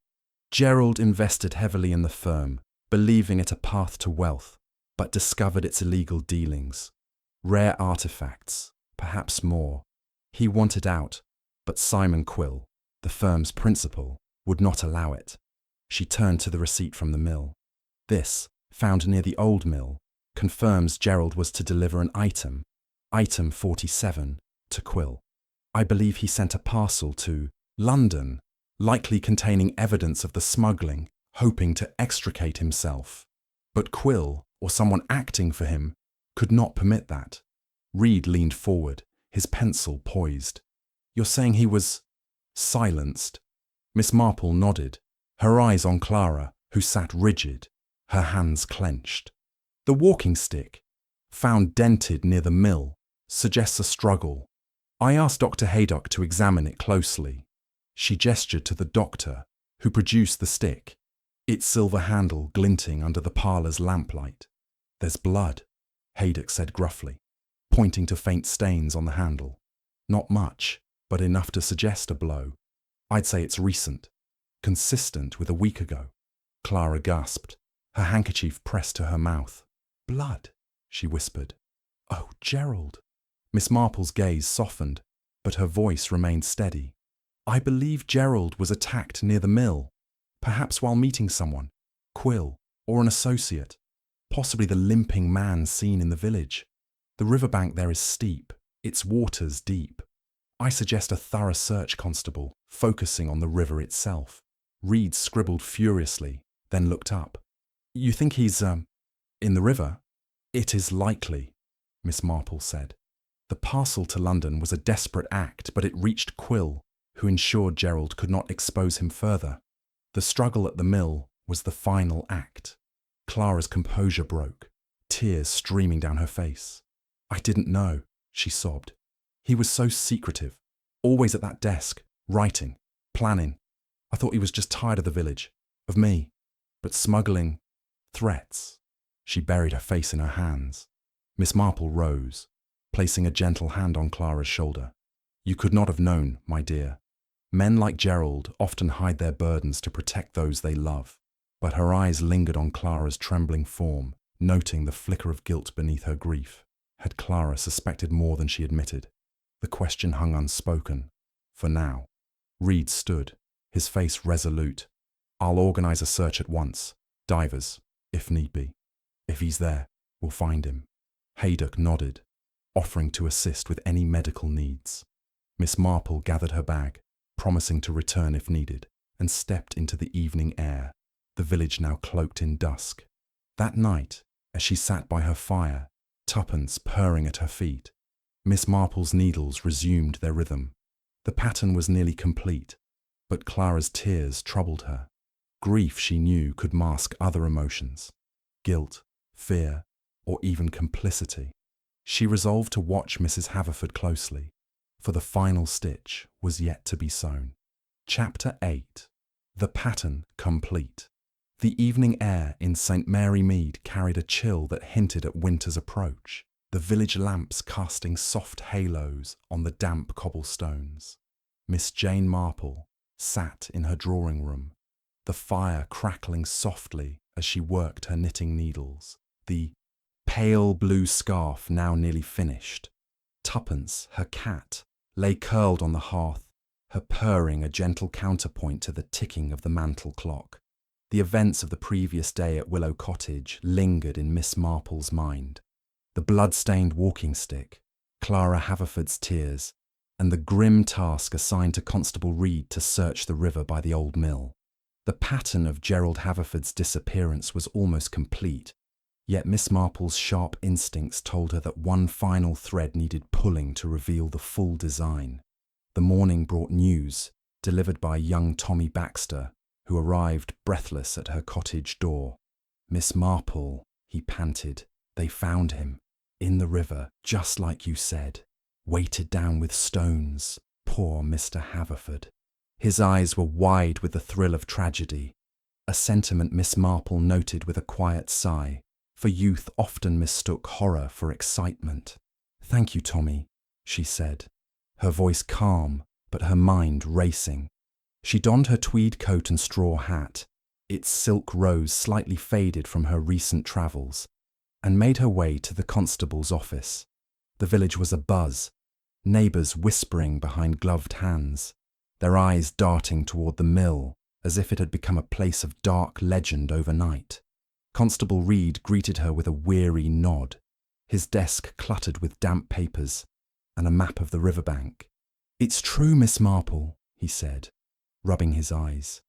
"Gerald invested heavily in the firm, believing it a path to wealth, but discovered its illegal dealings. Rare artifacts, perhaps more. He wanted out, but Simon Quill, the firm's principal, would not allow it." She turned to the receipt from the mill. "This, found near the old mill, confirms Gerald was to deliver an item, item 47, to Quill. I believe he sent a parcel to London, likely containing evidence of the smuggling, hoping to extricate himself. But Quill, or someone acting for him, could not permit that." Reed leaned forward, his pencil poised. "You're saying he was silenced?" Miss Marple nodded, her eyes on Clara, who sat rigid, her hands clenched. "The walking stick, found dented near the mill, suggests a struggle. I asked Dr. Haydock to examine it closely." She gestured to the doctor, who produced the stick, its silver handle glinting under the parlour's lamplight. "There's blood," Haydock said gruffly, pointing to faint stains on the handle. "Not much, but enough to suggest a blow. I'd say it's recent, consistent with a week ago." Clara gasped, her handkerchief pressed to her mouth. "Blood," she whispered. "Oh, Gerald." Miss Marple's gaze softened, but her voice remained steady. "I believe Gerald was attacked near the mill, perhaps while meeting someone, Quill, or an associate, possibly the limping man seen in the village. The riverbank there is steep, its waters deep. I suggest a thorough search, Constable, focusing on the river itself." Reed scribbled furiously, then looked up. "You think he's, in the river?" "It is likely," Miss Marple said. "The parcel to London was a desperate act, but it reached Quill, who ensured Gerald could not expose him further. The struggle at the mill was the final act." Clara's composure broke, tears streaming down her face. "I didn't know," she sobbed. "He was so secretive, always at that desk, writing, planning. I thought he was just tired of the village, of me. But smuggling, threats." She buried her face in her hands. Miss Marple rose, placing a gentle hand on Clara's shoulder. "You could not have known, my dear. Men like Gerald often hide their burdens to protect those they love." But her eyes lingered on Clara's trembling form, noting the flicker of guilt beneath her grief. Had Clara suspected more than she admitted? The question hung unspoken, for now. Reed stood, his face resolute. "I'll organise a search at once. Divers, if need be. If he's there, we'll find him." Haydock nodded, offering to assist with any medical needs. Miss Marple gathered her bag, promising to return if needed, and stepped into the evening air, the village now cloaked in dusk. That night, as she sat by her fire, Tuppence purring at her feet, Miss Marple's needles resumed their rhythm. The pattern was nearly complete, but Clara's tears troubled her. Grief, she knew, could mask other emotions: guilt, fear, or even complicity. She resolved to watch Mrs. Haverford closely, for the final stitch was yet to be sewn. Chapter 8. The Pattern Complete. The evening air in St. Mary Mead carried a chill that hinted at winter's approach, the village lamps casting soft halos on the damp cobblestones. Miss Jane Marple sat in her drawing room, the fire crackling softly as she worked her knitting needles, the pale blue scarf now nearly finished. Tuppence, her cat, lay curled on the hearth, her purring a gentle counterpoint to the ticking of the mantel clock. The events of the previous day at Willow Cottage lingered in Miss Marple's mind. The blood-stained walking stick, Clara Haverford's tears, and the grim task assigned to Constable Reed to search the river by the old mill. The pattern of Gerald Haverford's disappearance was almost complete, yet Miss Marple's sharp instincts told her that one final thread needed pulling to reveal the full design. The morning brought news, delivered by young Tommy Baxter, who arrived breathless at her cottage door. "Miss Marple," he panted, "they found him, in the river, just like you said, weighted down with stones. Poor Mr. Haverford." His eyes were wide with the thrill of tragedy, a sentiment Miss Marple noted with a quiet sigh, for youth often mistook horror for excitement. "Thank you, Tommy," she said, her voice calm but her mind racing. She donned her tweed coat and straw hat, its silk rose slightly faded from her recent travels, and made her way to the constable's office. The village was abuzz, neighbours whispering behind gloved hands, their eyes darting toward the mill as if it had become a place of dark legend overnight. Constable Reed greeted her with a weary nod, his desk cluttered with damp papers and a map of the riverbank. "It's true, Miss Marple," he said, rubbing his eyes.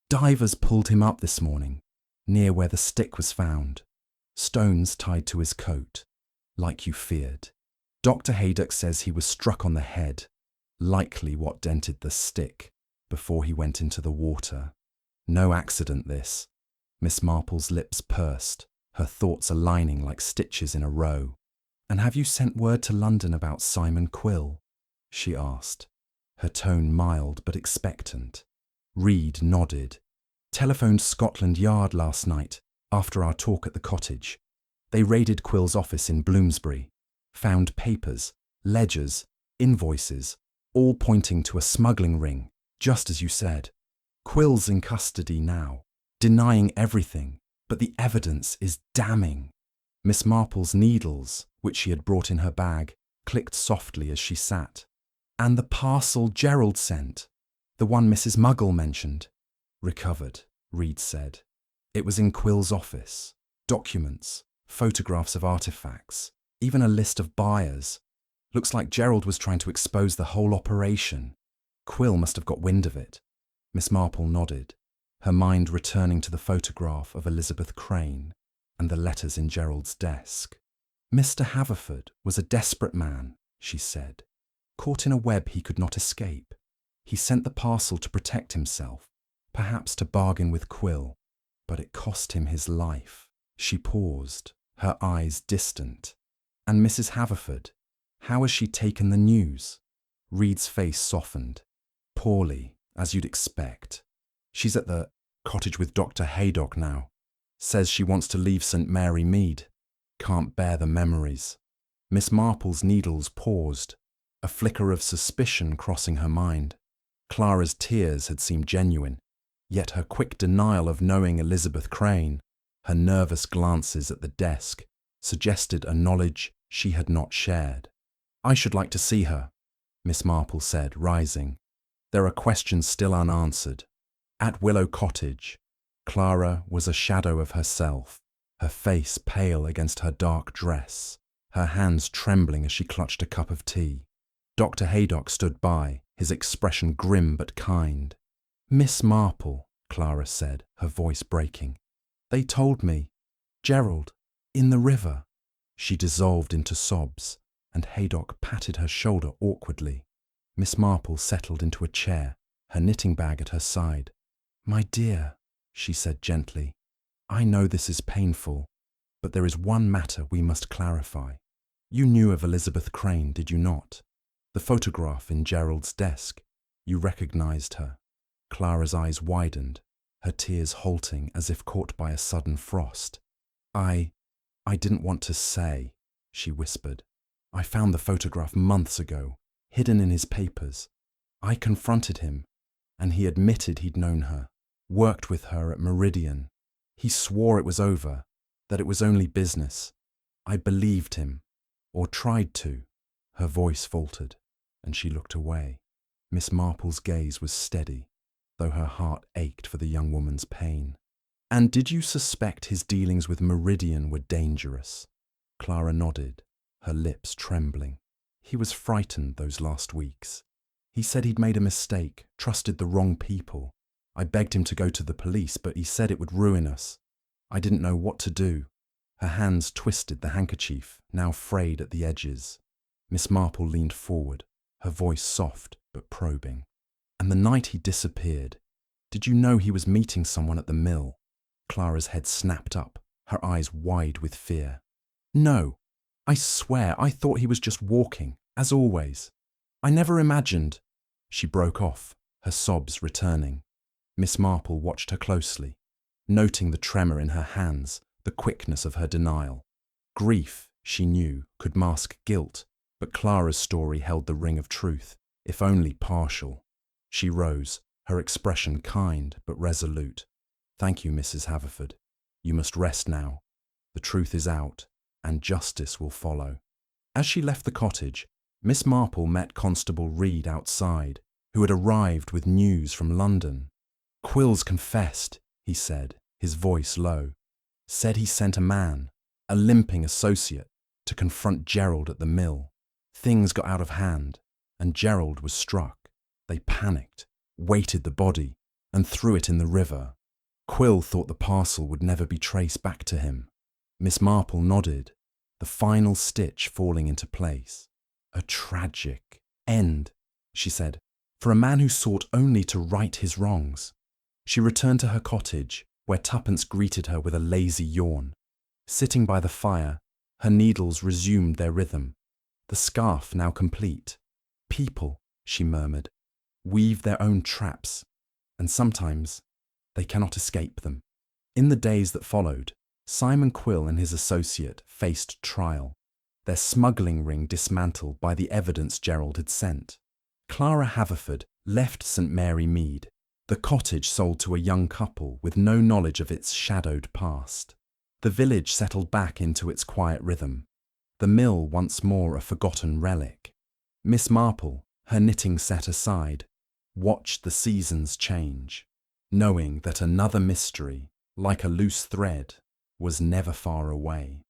"Divers pulled him up this morning, near where the stick was found. Stones tied to his coat, like you feared. Dr. Haydock says he was struck on the head, likely what dented the stick, before he went into the water. No accident, this." Miss Marple's lips pursed, her thoughts aligning like stitches in a row. "And have you sent word to London about Simon Quill?" she asked, her tone mild but expectant. Reed nodded. "Telephoned Scotland Yard last night, after our talk at the cottage. They raided Quill's office in Bloomsbury, found papers, ledgers, invoices, all pointing to a smuggling ring, just as you said. Quill's in custody now, denying everything, but the evidence is damning." Miss Marple's needles, which she had brought in her bag, clicked softly as she sat. "And the parcel Gerald sent, the one Mrs. Muggle mentioned." "Recovered," Reed said. "It was in Quill's office. Documents, photographs of artifacts, even a list of buyers. Looks like Gerald was trying to expose the whole operation. Quill must have got wind of it." Miss Marple nodded, her mind returning to the photograph of Elizabeth Crane and the letters in Gerald's desk. "Mr. Haverford was a desperate man," she said, "caught in a web he could not escape. He sent the parcel to protect himself, perhaps to bargain with Quill, but it cost him his life." She paused, her eyes distant. "And Mrs. Haverford, how has she taken the news?" Reed's face softened. "Poorly, as you'd expect. She's at the cottage with Dr. Haydock now. Says she wants to leave St. Mary Mead. Can't bear the memories." Miss Marple's needles paused, a flicker of suspicion crossing her mind. Clara's tears had seemed genuine, yet her quick denial of knowing Elizabeth Crane, her nervous glances at the desk, suggested a knowledge she had not shared. "I should like to see her," Miss Marple said, rising. "There are questions still unanswered." At Willow Cottage, Clara was a shadow of herself, her face pale against her dark dress, her hands trembling as she clutched a cup of tea. Dr. Haydock stood by, his expression grim but kind. "Miss Marple," Clara said, her voice breaking. "They told me. Gerald, in the river." She dissolved into sobs, and Haydock patted her shoulder awkwardly. Miss Marple settled into a chair, her knitting bag at her side. "My dear," she said gently, "I know this is painful, but there is one matter we must clarify. You knew of Elizabeth Crane, did you not? The photograph in Gerald's desk. You recognized her. Clara's eyes widened, her tears halting as if caught by a sudden frost. I didn't want to say, she whispered. I found the photograph months ago, hidden in his papers. I confronted him, and he admitted he'd known her, worked with her at Meridian. He swore it was over, that it was only business. I believed him, or tried to. Her voice faltered, and she looked away. Miss Marple's gaze was steady, though her heart ached for the young woman's pain. And did you suspect his dealings with Meridian were dangerous? Clara nodded, her lips trembling. He was frightened those last weeks. He said he'd made a mistake, trusted the wrong people. I begged him to go to the police, but he said it would ruin us. I didn't know what to do. Her hands twisted the handkerchief, now frayed at the edges. Miss Marple leaned forward, her voice soft but probing. And the night he disappeared, did you know he was meeting someone at the mill? Clara's head snapped up, her eyes wide with fear. No, I swear I thought he was just walking, as always. I never imagined. She broke off, her sobs returning. Miss Marple watched her closely, noting the tremor in her hands, the quickness of her denial. Grief, she knew, could mask guilt, but Clara's story held the ring of truth, if only partial. She rose, her expression kind but resolute. Thank you, Mrs. Haverford. You must rest now. The truth is out, and justice will follow. As she left the cottage, Miss Marple met Constable Reed outside, who had arrived with news from London. Quill's confessed, he said, his voice low. Said he sent a man, a limping associate, to confront Gerald at the mill. Things got out of hand, and Gerald was struck. They panicked, weighted the body, and threw it in the river. Quill thought the parcel would never be traced back to him. Miss Marple nodded, the final stitch falling into place. A tragic end, she said, for a man who sought only to right his wrongs. She returned to her cottage, where Tuppence greeted her with a lazy yawn. Sitting by the fire, her needles resumed their rhythm. The scarf now complete. People, she murmured, weave their own traps, and sometimes they cannot escape them. In the days that followed, Simon Quill and his associate faced trial, their smuggling ring dismantled by the evidence Gerald had sent. Clara Haverford left St. Mary Mead, the cottage sold to a young couple with no knowledge of its shadowed past. The village settled back into its quiet rhythm, the mill once more a forgotten relic. Miss Marple, her knitting set aside, watched the seasons change, knowing that another mystery, like a loose thread, was never far away.